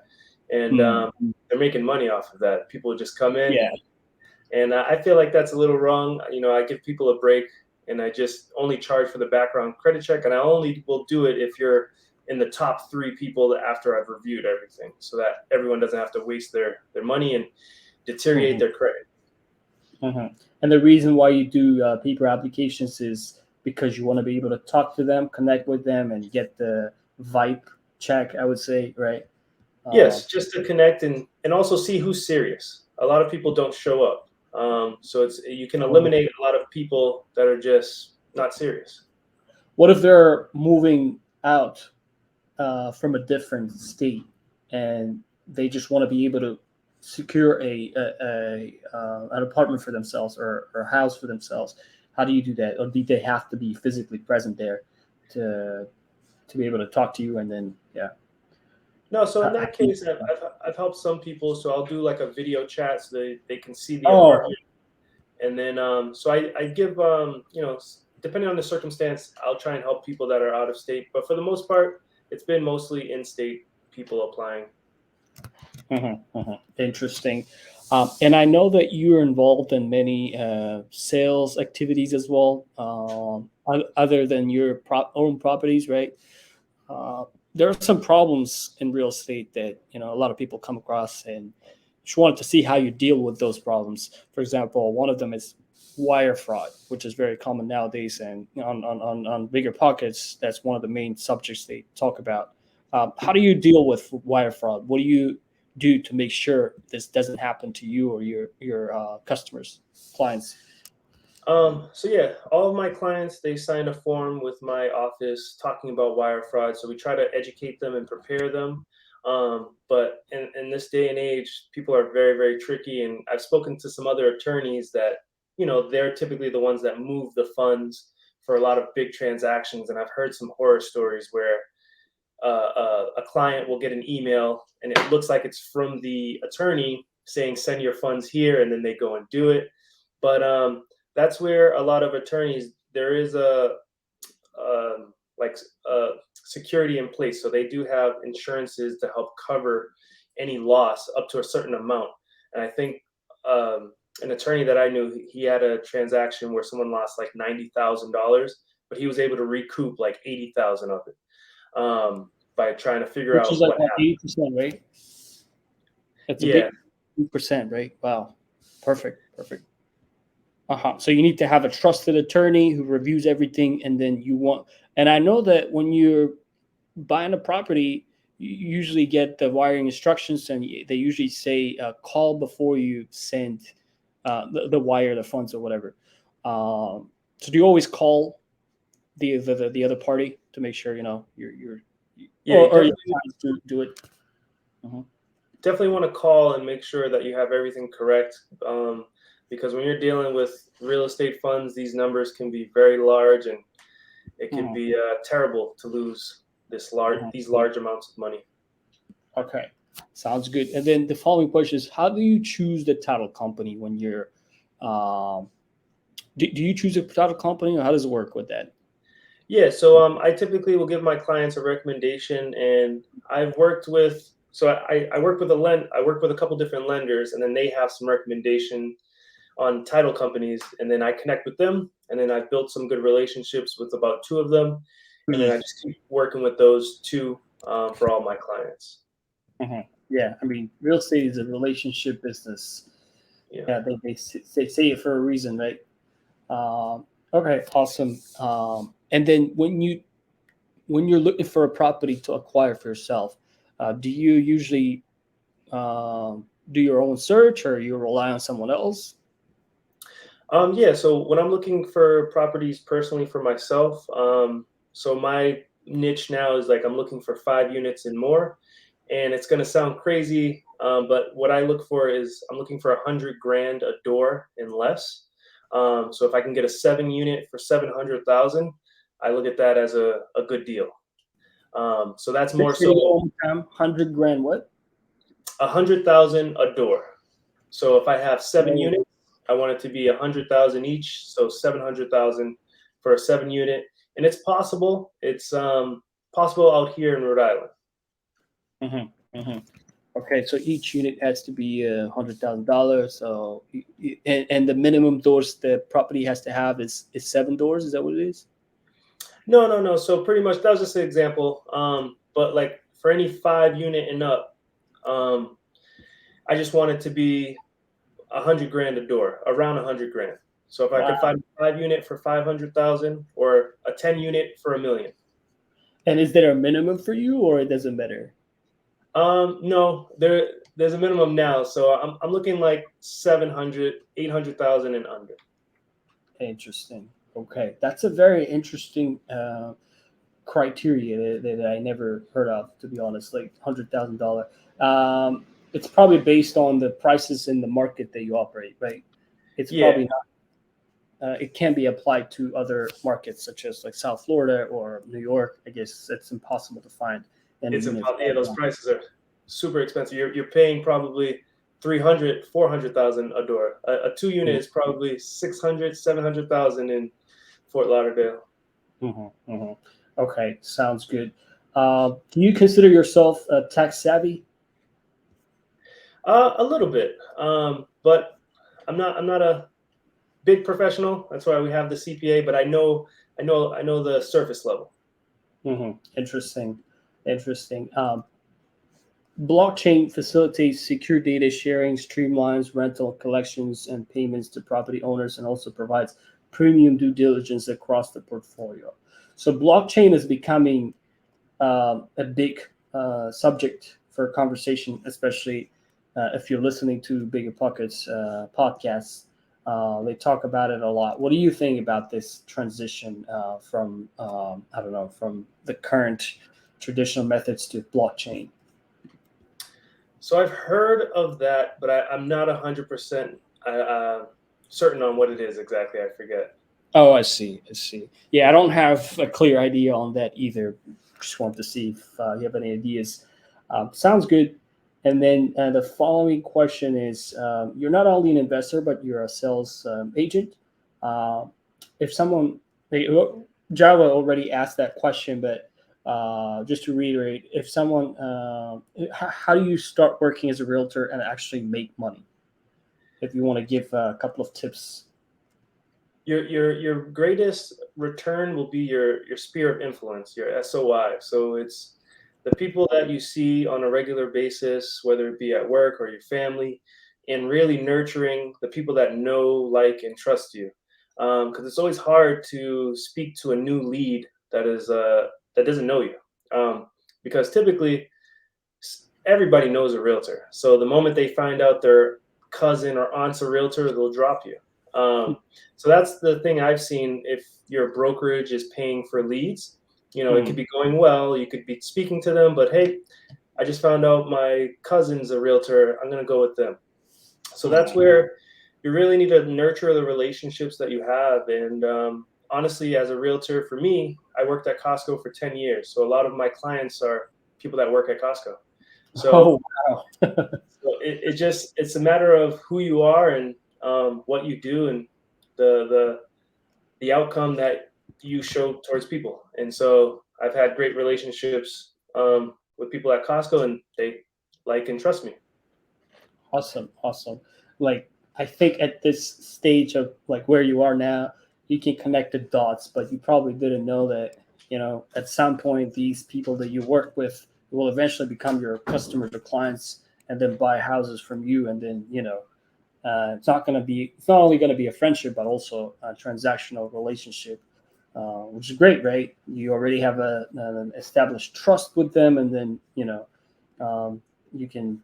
and
mm,
they're making money off of that. People just come in,
yeah.
and I feel like that's a little wrong. I give people a break, and I just only charge for the background credit check, and I only will do it if you're in the top three people that after I've reviewed everything, so that everyone doesn't have to waste their money and deteriorate
Mhm.
their credit.
And the reason why you do paper applications is because you want to be able to talk to them, connect with them, and get the vibe check. I would say, right? Uh,
Yes, just to connect and also see who's serious. A lot of people don't show up, so it's you can eliminate a lot of people that are just not serious.
what if they're moving out from a different state and they just want to be able to secure an apartment for themselves or a house for themselves? How do you do that? Or do they have to be physically present there to be able to talk to you? And then, yeah.
No, so in
How
that
do you-
case, I've helped some people. So I'll do like a video chat so they can see the
Oh,
apartment, and then so I give depending on the circumstance, I'll try and help people that are out of state. But for the most part, it's been mostly in-state people applying.
interesting. And I know that you're involved in many sales activities as well, other than your own properties, right? Uh, there are some problems in real estate that a lot of people come across, and just wanted to see how you deal with those problems. For example, one of them is wire fraud, which is very common nowadays, and on bigger pockets, that's one of the main subjects they talk about. How do you deal with wire fraud? What do you do to make sure this doesn't happen to you or your customers, clients?
So yeah, all of my clients they sign a form with my office talking about wire fraud. So we try to educate them and prepare them. But in this day and age, people are very, very tricky. And I've spoken to some other attorneys that, they're typically the ones that move the funds for a lot of big transactions. And I've heard some horror stories where a client will get an email and it looks like it's from the attorney saying, send your funds here. And then they go and do it. But that's where a lot of attorneys there is like security in place, so they do have insurances to help cover any loss up to a certain amount. And I think an attorney that I knew, he had a transaction where someone lost like $90,000, but he was able to recoup like 80,000 of it by trying to figure
Which is
out
like
what
what,
happened.
80%, right? That's a big
Yeah.
2%, right? Wow, perfect, perfect. So you need to have a trusted attorney who reviews everything, and then you want. And I know that when you're buying a property, you usually get the wiring instructions, and they usually say call before you send the wire, the funds, or whatever. So do you always call the other party to make sure you're
Yeah, you
or you
definitely
do it? Mhm.
definitely want to call and make sure that you have everything correct. Because when you're dealing with real estate funds, these numbers can be very large, and it could
Mhm.
be terrible to lose
Mhm.
these large amounts of money.
Okay, sounds good. And then the following question is: how do you choose the title company when um, do you choose a title company, or how does it work with that?
Yeah, so I typically will give my clients a recommendation, and I've worked with I work with I work with a couple different lenders, and then they have some recommendation on title companies, and then I connect with them, and then I've built some good relationships with about two of them, and then I just keep working with those two for all my clients.
Yeah, I mean, real estate is a relationship business.
Yeah.
Yeah, they say it for a reason, right? Okay, awesome. And then when you're looking for a property to acquire for yourself, do you usually do your own search, or you rely on someone else?
Yeah, so when I'm looking for properties personally for myself, so my niche now is like I'm looking for 5 units and more, and it's gonna sound crazy, but what I look for is I'm looking for 100 grand a door and less. So if I can get a 7 unit for 700,000, I look at that as a good deal. So that's
Say
more
say it
so
one more time. 100 grand. What?
100,000 a door. So if I have seven
Oh,
units, I want it to be 100,000 each, so 700,000 for a 7 unit, and it's possible. It's possible out here in Rhode Island.
hmm. Okay, so each unit has to be $100,000. So, and the minimum doors the property has to have is 7 doors. Is that what it is?
No, no, no. So pretty much that was just an example. But like for any 5 unit and up, um, I just want it to be 100 grand a door, around 100 grand. So if I
Wow.
could find a 5 unit for 500,000 or a 10 unit for 1 million.
And is there a minimum for you, or it doesn't matter?
No, there's a minimum now, so I'm looking like 700, 800,000 and under.
Interesting. Okay, that's a very interesting criteria that I never heard of, to be honest. Like $100,000. It's probably based on the prices in the market that you operate, right? It's
Yeah,
probably not. It can be applied to other markets such as like South Florida or New York. I guess it's impossible to find any
it's
units
impossible. Yeah,
like
those
that.
prices are super expensive. You're paying probably 300, 400,000 a door. A 2 unit is probably 600, 700,000 in Fort Lauderdale.
Mm-hmm, hmm. Okay, sounds good. Do you consider yourself tax savvy?
A little bit, but I'm not a big professional. That's why we have the CPA. But I know the surface level.
Interesting, interesting. Blockchain facilitates secure data sharing, streamlines rental collections and payments to property owners, and also provides premium due diligence across the portfolio. So, blockchain is becoming a big subject for conversation, especially if you're listening to Bigger Pockets podcasts. They talk about it a lot. What do you think about this transition from I don't know, from the current traditional methods to blockchain?
So I've heard of that, but I'm not 100% certain on what it is exactly. I forget.
Oh, I see. I see. Yeah, I don't have a clear idea on that either. Just want to see if you have any ideas. Sounds good. And then the following question is: you're not only an investor, but you're a sales agent. Uh, if someone, they, Java already asked that question, but just to reiterate, if someone, how do you start working as a realtor and actually make money? If you want to give a couple of tips.
Your greatest return will be your sphere of influence, your SOI. So it's the people that you see on a regular basis, whether it be at work or your family, and really nurturing the people that know, like, and trust you. Because it's always hard to speak to a new lead that doesn't know you, because typically everybody knows a realtor. So the moment they find out their cousin or aunt's a realtor, they'll drop you. So that's the thing I've seen. If your brokerage is paying for leads, it could be going well. You could be speaking to them, but hey, I just found out my cousin's a realtor. I'm going to go with them. So that's where you really need to nurture the relationships that you have. And honestly, as a realtor, for me, I worked at Costco for 10 years. So a lot of my clients are people that work at Costco. So,
Oh, wow.
it's a matter of who you are and what you do and the the outcome that you show towards people. And so I've had great relationships with people at Costco, and they like and trust me.
Awesome, awesome. Like I think at this stage of like where you are now, you can connect the dots, but you probably didn't know that, at some point these people that you work with will eventually become your customers or clients and then buy houses from you, and then, it's not only going to be a friendship but also a transactional relationship, which is great, right? You already have an established trust with them, and then you can,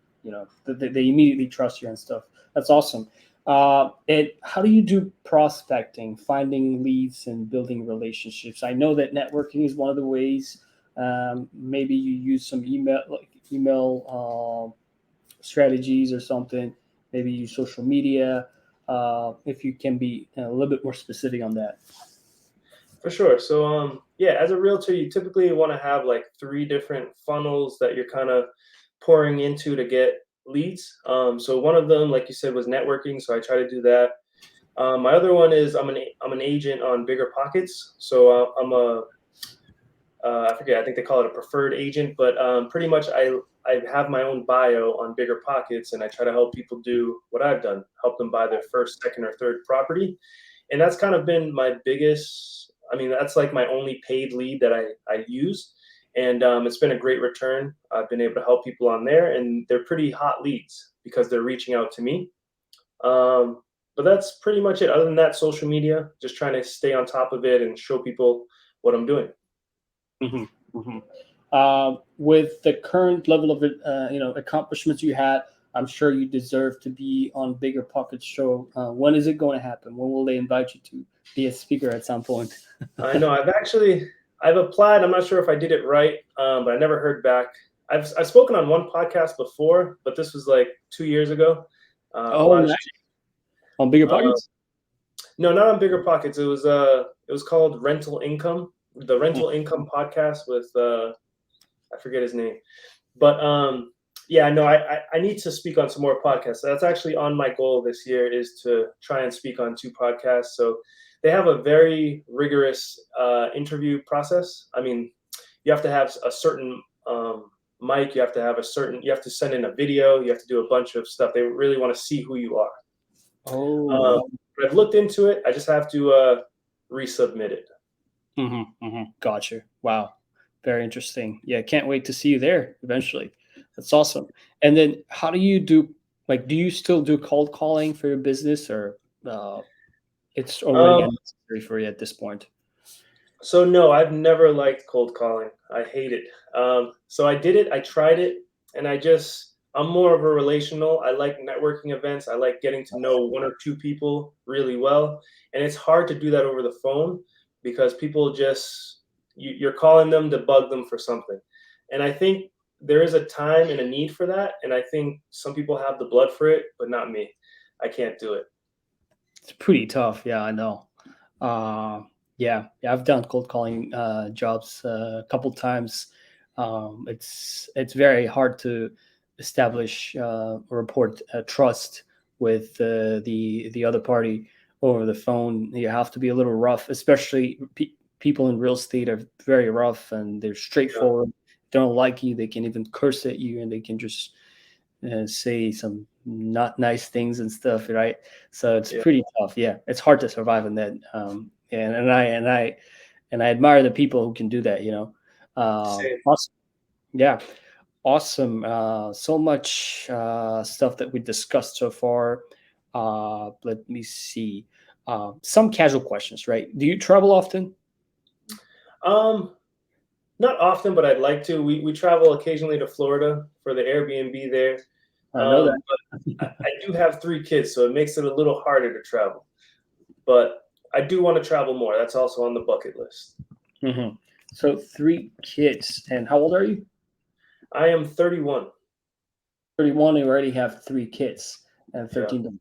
they immediately trust you and stuff. That's awesome. And how do you do prospecting, finding leads and building relationships? I know that networking is one of the ways. Maybe you use some email strategies or something. Maybe use social media. If you can be a little bit more specific on that.
For sure. So yeah, as a realtor, you typically want to have like three different funnels that you're kind of pouring into to get leads. So one of them, like you said, was networking. So I try to do that. My other one is I'm an agent on Bigger Pockets. So I'm a I forget, I think they call it a preferred agent, but pretty much I have my own bio on Bigger Pockets, and I try to help people do what I've done, help them buy their first, second, or third property. And that's kind of been my biggest, I mean, that's like my only paid lead that I use. And it's been a great return. I've been able to help people on there, and they're pretty hot leads because they're reaching out to me. But that's pretty much it. Other than that, social media, just trying to stay on top of it and show people what I'm doing.
Hmm. Hmm. With the current level of accomplishments you had, I'm sure you deserve to be on Bigger Pockets show. When is it going to happen? When will they invite you to be a speaker at some point?
I know. I've applied. I'm not sure if I did it right, but I never heard back. I've spoken on one podcast before, but this was like 2 years ago. A
Oh,
lot of
nice. On Bigger
uh,
Pockets.
no, not on Bigger Pockets. It was called Rental Income, the Rental Income podcast with I forget his name, but yeah, no, I need to speak on some more podcasts. That's actually on my goal this year, is to try and speak on 2 podcasts. So they have a very rigorous interview process. I mean, you have to have a certain mic. You have to send in a video. You have to do a bunch of stuff. They really want to see who you are.
Oh,
But I've looked into it. I just have to resubmit it.
gotcha. Wow, very interesting. Yeah, can't wait to see you there eventually. That's awesome. And then, how do you do? Like, do you still do cold calling for your business, or it's already
Um,
unnecessary for you at this point?
So no, I've never liked cold calling. I hate it. So I did it. I tried it, and I'm more of a relational. I like networking events. I like getting to know one or two people really well, and it's hard to do that over the phone because people you're calling them to bug them for something, and I think there is a time and a need for that, and I think some people have the blood for it, but not me. I can't do it.
It's pretty tough. Yeah, I know. Uh, yeah, I've done cold calling jobs a couple times. It's very hard to establish or report trust with the other party over the phone. You have to be a little rough, especially people in real estate are very rough and they're
Yeah,
straightforward. They don't like you. They can even curse at you, and they can just say some not nice things and stuff, right? So it's
yeah,
pretty tough. Yeah, it's hard to survive in that. And I admire the people who can do that.
same.
Awesome. Yeah, awesome. So much stuff that we discussed so far. Let me see. Some casual questions, right? Do you travel often?
Um, Not often, but I'd like to. We travel occasionally to Florida for the Airbnb there.
I know that.
But I do have 3 kids, so it makes it a little harder to travel. But I do want to travel more. That's also on the bucket list.
Hmm. So 3 kids, and how old are you?
I am 31.
31. You already have 3 kids and
Yeah,
13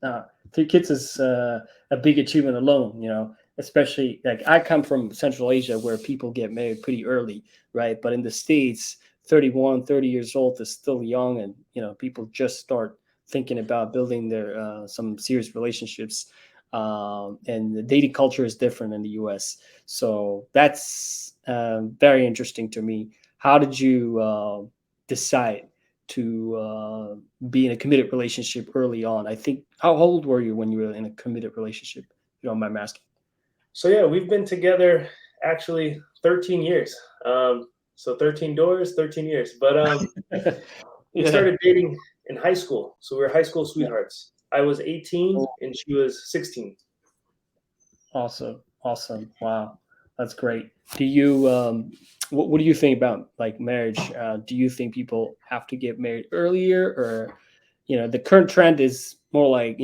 daughters. 3 kids is a big achievement alone, especially like I come from Central Asia where people get married pretty early, right? But in the States, 31, 30 years old is still young, and people just start thinking about building their some serious relationships. and the dating culture is different in the U.S. So that's very interesting to me. How did you decide to be in a committed relationship early on? I think, how old were you when you were in a committed relationship? If you don't mind me asking.
So yeah, we've been together actually 13 years. So 13 doors, 13 years. But we
Yeah.
started dating in high school. So we were high school
Yeah.
sweethearts. I was 18
Oh,
and she was 16.
awesome. Awesome. Wow. That's great. Do you, what do you think about like marriage? Do you think people have to get married earlier, or, the current trend is more like,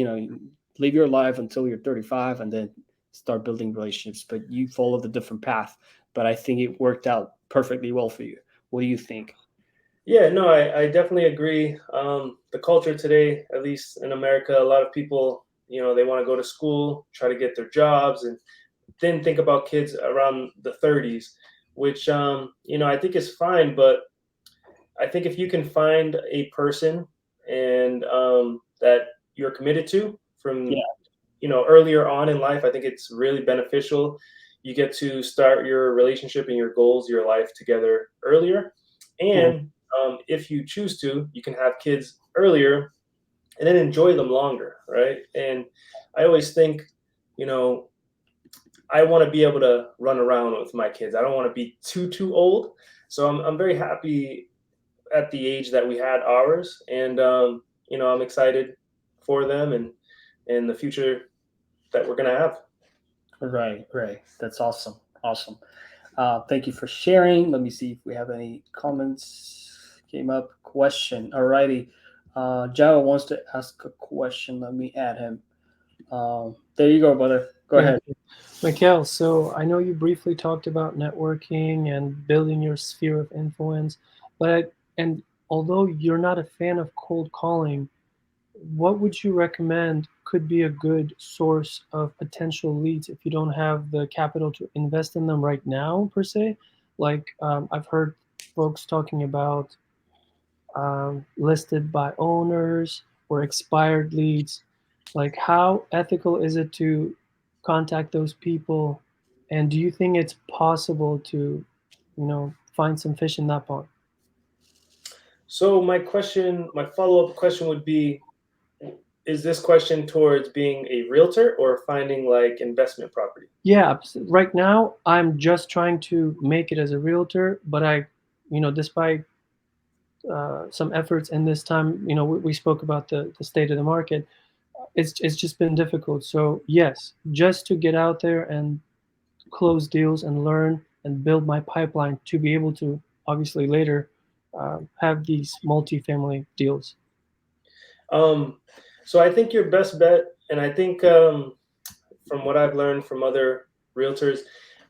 live your life until you're 35 and then start building relationships, but you follow the different path. But I think it worked out perfectly well for you. What do you think?
Yeah, no, I definitely agree. The culture today, at least in America, a lot of people, they want to go to school, try to get their jobs, and then think about kids around the 30s, which, I think is fine. But I think if you can find a person and that you're committed to from,
Yeah.
earlier on in life, I think it's really beneficial. You get to start your relationship and your goals, your life together earlier.
Mhm.
And if you choose to, you can have kids earlier and then enjoy them longer, right? And I always think, you know, I want to be able to run around with my kids. I don't want to be too old. So I'm very happy at the age that we had ours, and I'm excited for them and the future that we're gonna have.
Right, right. That's awesome. Awesome. Thank you for sharing. Let me see if we have any comments came up. Question. Alrighty. Java wants to ask a question. Let me add him. There you go, brother. Go
Yeah.
ahead.
Mekkel, so I know you briefly talked about networking and building your sphere of influence, and although you're not a fan of cold calling, what would you recommend could be a good source of potential leads if you don't have the capital to invest in them right now, per se? Like, I've heard folks talking about listed by owners or expired leads. Like, how ethical is it to contact those people? And do you think it's possible to, find some fish in that pond?
So my follow-up question would be, is this question towards being a realtor or finding like investment property?
Yeah, right now I'm just trying to make it as a realtor, but despite some efforts in this time, we spoke about the state of the market. It's just been difficult. So yes, just to get out there and close deals and learn and build my pipeline to be able to obviously later have these multifamily deals.
Um, so I think your best bet, and I think from what I've learned from other realtors,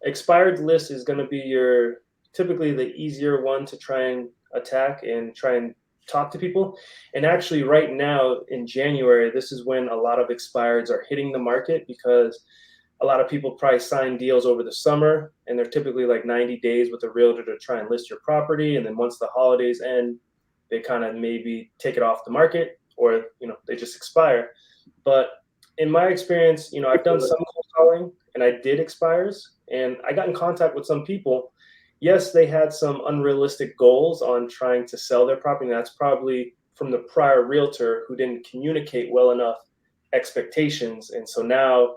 expired list is going to be your typically the easier one to try and attack and try and talk to people. And actually, right now in January, this is when a lot of expireds are hitting the market because a lot of people probably sign deals over the summer and they're typically like 90 days with a realtor to try and list your property. And then once the holidays end, they kind of maybe take it off the market or, they just expire. But in my experience, I've done some cold calling and I did expires and I got in contact with some people. Yes, they had some unrealistic goals on trying to sell their property. And that's probably from the prior realtor who didn't communicate well enough expectations. And so now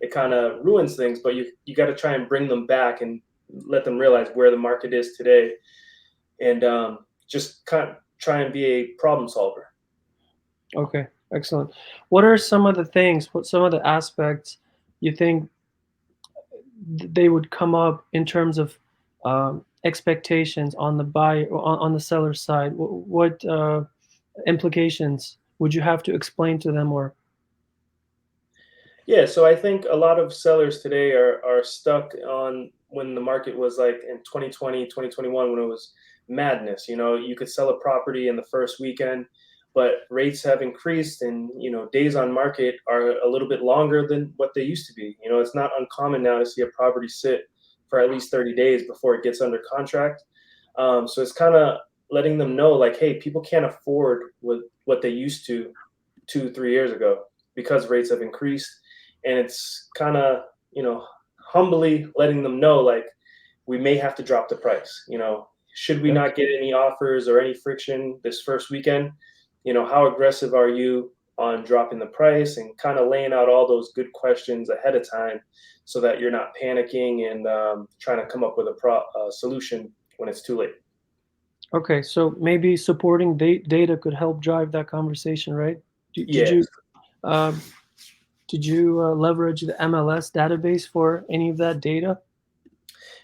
it kind of ruins things, but you got to try and bring them back and let them realize where the market is today and just kind of try and be a problem solver.
Okay, excellent. What are some of the things, what some of the aspects you think they would come up in terms of expectations on the buyer or on the seller side? What implications would you have to explain to them? Or
Yeah, so I think a lot of sellers today are stuck on when the market was like in 2020, 2021 when it was madness. You could sell a property in the first weekend, but rates have increased and, days on market are a little bit longer than what they used to be. It's not uncommon now to see a property sit for at least 30 days before it gets under contract. So it's kind of letting them know like, hey, people can't afford what they used to 2, 3 years ago because rates have increased and it's kind of, humbly letting them know, like, we may have to drop the price. Should we
Yeah.
not get any offers or any friction this first weekend? How aggressive are you on dropping the price, and kind of laying out all those good questions ahead of time so that you're not panicking and trying to come up with a solution when it's too late.
Okay, so maybe supporting data could help drive that conversation, right? Did, did
Yeah.
you um, did you leverage the MLS database for any of that data?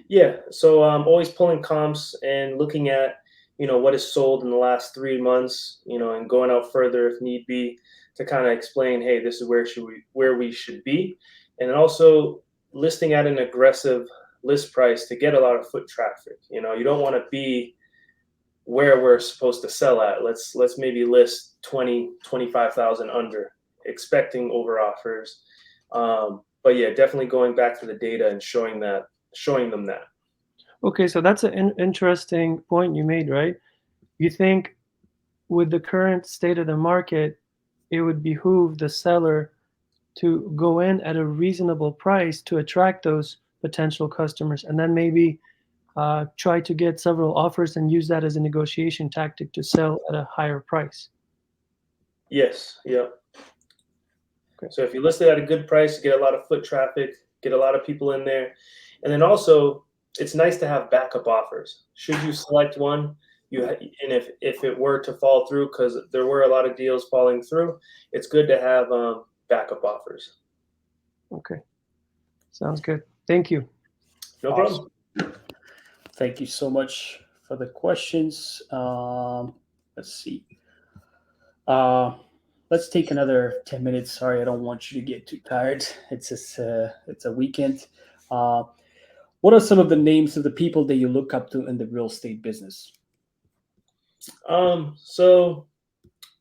Yeah, so always pulling comps and looking at, what is sold in the last 3 months, and going out further if need be to kind of explain, hey, this is where we should be, and then also listing at an aggressive list price to get a lot of foot traffic. You don't want to be where we're supposed to sell at. Let's maybe list 20, 25,000 under, expecting over offers. But yeah, definitely going back to the data and showing them that.
Okay, so that's an interesting point you made, right? You think with the current state of the market, it would behoove the seller to go in at a reasonable price to attract those potential customers, and then maybe try to get several offers and use that as a negotiation tactic to sell at a higher price.
Yes, yeah.
Okay.
So if you list it at a good price, you get a lot of foot traffic, get a lot of people in there. And then also, it's nice to have backup offers. Should you select one, and if it were to fall through, because there were a lot of deals falling through, it's good to have backup offers.
Okay, sounds good. Thank you.
No
Awesome.
problem.
Thank you so much for the questions. Let's see. Uh, let's take another 10 minutes. Sorry, I don't want you to get too tired. It's a weekend. Uh, what are some of the names of the people that you look up to in the real estate business?
So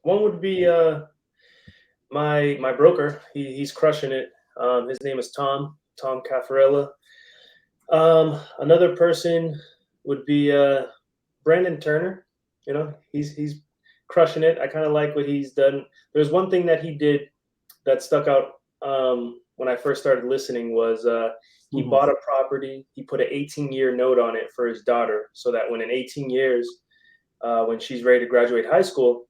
one would be my broker. He's crushing it. His name is Tom Caffarella. Another person would be Brandon Turner. He's crushing it. I kind of like what he's done. There's one thing that he did that stuck out when I first started listening was he
Mhm.
bought a property. He put an 18-year note on it for his daughter, so that when in 18 years, when she's ready to graduate high school,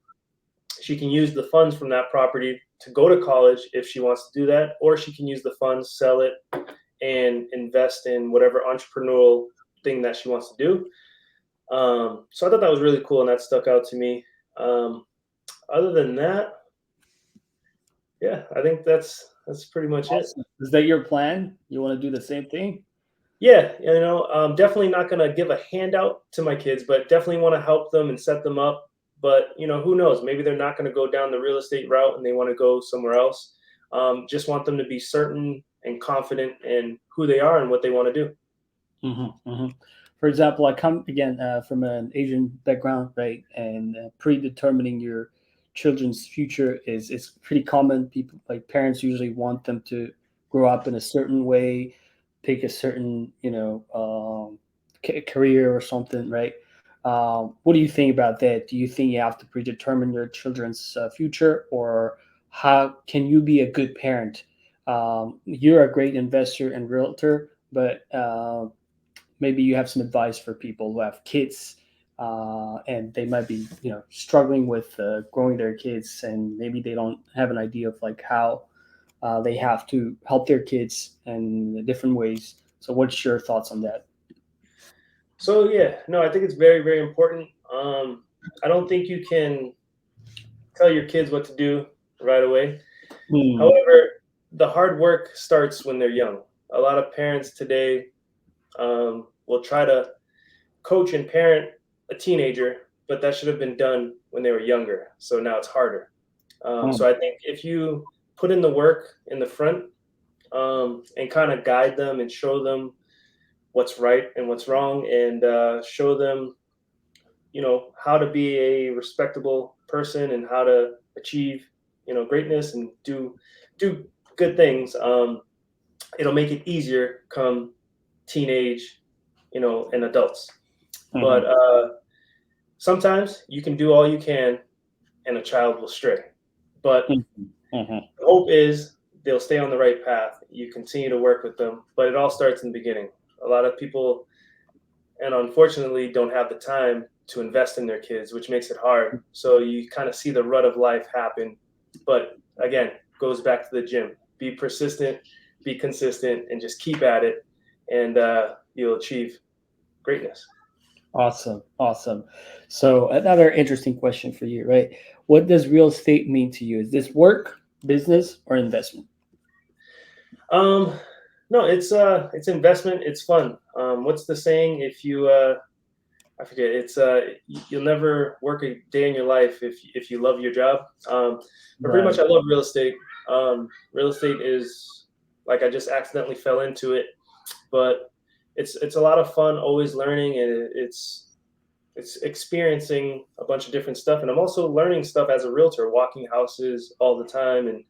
she can use the funds from that property to go to college if she wants to do that, or she can use the funds, sell it, and invest in whatever entrepreneurial thing that she wants to do. So I thought that was really cool, and that stuck out to me. Other than that, yeah, I think that's pretty much it.
Awesome. Is that your plan? You want to do the same thing?
Yeah, definitely not gonna give a handout to my kids, but definitely want to help them and set them up. But who knows? Maybe they're not going to go down the real estate route and they want to go somewhere else. Just want them to be certain and confident in who they are and what they want to do.
For example, I come again from an Asian background, right? And predetermining your children's future is pretty common. People like parents usually want them to grow up in a certain way, pick a certain career or something, right? What do you think about that? Do you think you have to predetermine your children's future, or how can you be a good parent? You're a great investor and realtor, but maybe you have some advice for people who have kids and they might be struggling with growing their kids, and maybe they don't have an idea of like how they have to help their kids in different ways. So what's your thoughts on that?
So yeah, no, I think it's very, very important. I don't think you can tell your kids what to do right away.
Hmm.
However, the hard work starts when they're young. A lot of parents today will try to coach and parent a teenager, but that should have been done when they were younger. So now it's harder.
Hmm.
So I think if you put in the work in the front and kind of guide them and show them what's right and what's wrong, and show them, how to be a respectable person and how to achieve, greatness and do good things. It'll make it easier come teenage, and adults. But
Hmm.
sometimes you can do all you can and a child will stray. But
Hmm. Hmm.
the hope is they'll stay on the right path. You continue to work with them, but it all starts in the beginning. A lot of people, and unfortunately, don't have the time to invest in their kids, which makes it hard. So you kind of see the rut of life happen. But again, goes back to the gym. Be persistent, be consistent, and just keep at it, and you'll achieve greatness.
Awesome, awesome. So another interesting question for you, right? What does real estate mean to you? Is this work, business, or investment?
Um, no, it's investment. It's fun. What's the saying? If you I forget. It's you'll never work a day in your life if you love your job. But pretty much,
Right.
I love real estate. Real estate is like I just accidentally fell into it, but it's a lot of fun. Always learning, and it's experiencing a bunch of different stuff. And I'm also learning stuff as a realtor, walking houses all the time and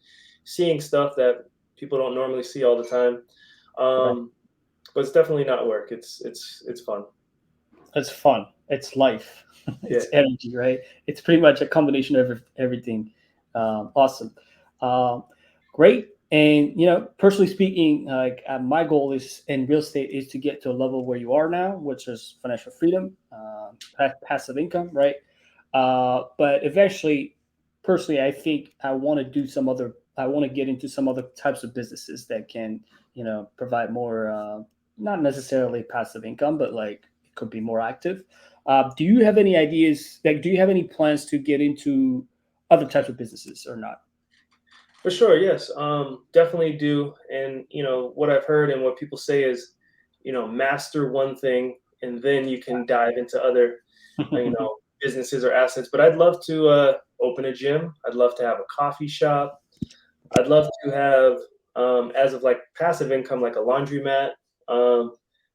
seeing stuff that people don't normally see all the time.
Right.
Um, but it's definitely not work. It's fun.
It's fun. It's life.
Yeah.
It's energy, right? It's pretty much a combination of everything. Awesome. Um, Great. And personally speaking, like my goal is in real estate is to get to a level where you are now, which is financial freedom, passive income, right? But eventually, personally, I think I want to do some other. I want to get into some other types of businesses that can, provide more, not necessarily passive income, but like it could be more active. Do you have any ideas? Like, do you have any plans to get into other types of businesses or not?
For sure, yes, definitely do. And what I've heard and what people say is, master one thing, and then you can dive into other, businesses or assets. But I'd love to open a gym. I'd love to have a coffee shop. I'd love to have, as of like passive income, like a laundromat. But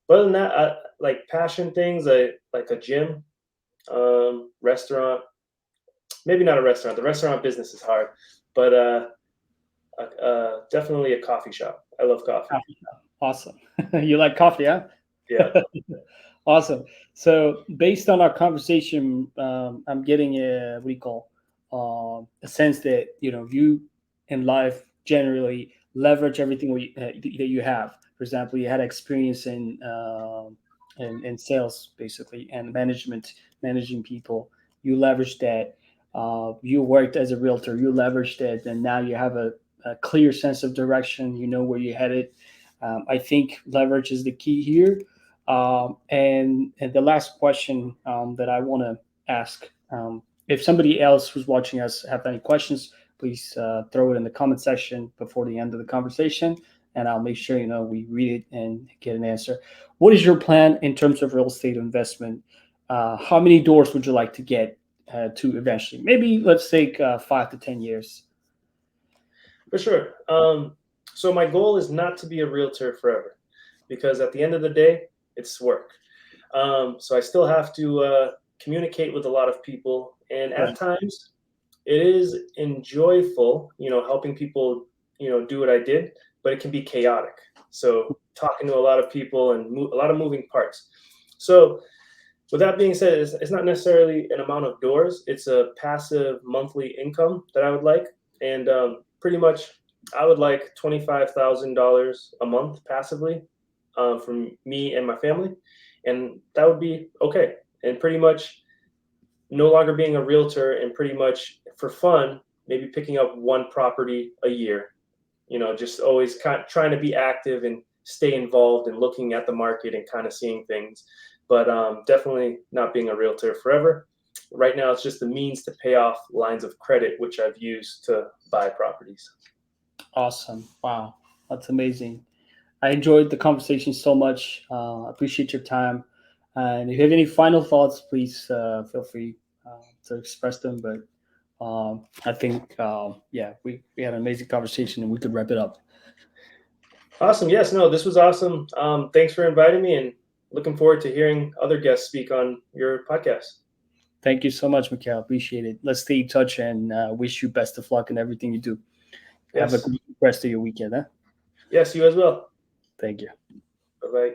other than that, like passion things, like a gym, restaurant. Maybe not a restaurant. The restaurant business is hard, but definitely a coffee shop. I love coffee.
Coffee shop. Awesome. You like coffee, huh?
Yeah,
Awesome. So, based on our conversation, I'm getting a what do you call a sense that you in life generally leverage everything that you have. For example, you had experience in sales, basically, and management, managing people. You leveraged that. You worked as a realtor. You leveraged it, and now you have a clear sense of direction. You know where you're headed. I think leverage is the key here. And the last question that I want to ask, if somebody else who's watching us have any questions, please throw it in the comment section before the end of the conversation, and I'll make sure we read it and get an answer. What is your plan in terms of real estate investment? How many doors would you like to get to eventually? Maybe let's take 5 to 10 years.
for sure. So my goal is not to be a realtor forever, because at the end of the day, it's work. So I still have to communicate with a lot of people, and at
Right.
times it is enjoyable, helping people, do what I did, but it can be chaotic. So talking to a lot of people and a lot of moving parts. So with that being said, it's not necessarily an amount of doors. It's a passive monthly income that I would like, and pretty much I would like $25,000 a month passively from me and my family, and that would be okay. And pretty much no longer being a realtor, and pretty much for fun, maybe picking up one property a year. Just always kind of trying to be active and stay involved and looking at the market and kind of seeing things. But definitely not being a realtor forever. Right now, it's just the means to pay off lines of credit, which I've used to buy properties.
Awesome. Wow. That's amazing. I enjoyed the conversation so much. Appreciate your time. And if you have any final thoughts, please feel free to express them. But I think, yeah, we had an amazing conversation and we could wrap it up.
Awesome. Yes, no, this was awesome. Thanks for inviting me, and looking forward to hearing other guests speak on your podcast.
Thank you so much, Mekkel. Appreciate it. Let's stay in touch and wish you best of luck in everything you do. Have a
Yes.
great rest of your weekend. Huh?
Yes, you as well.
Thank you.
Bye bye.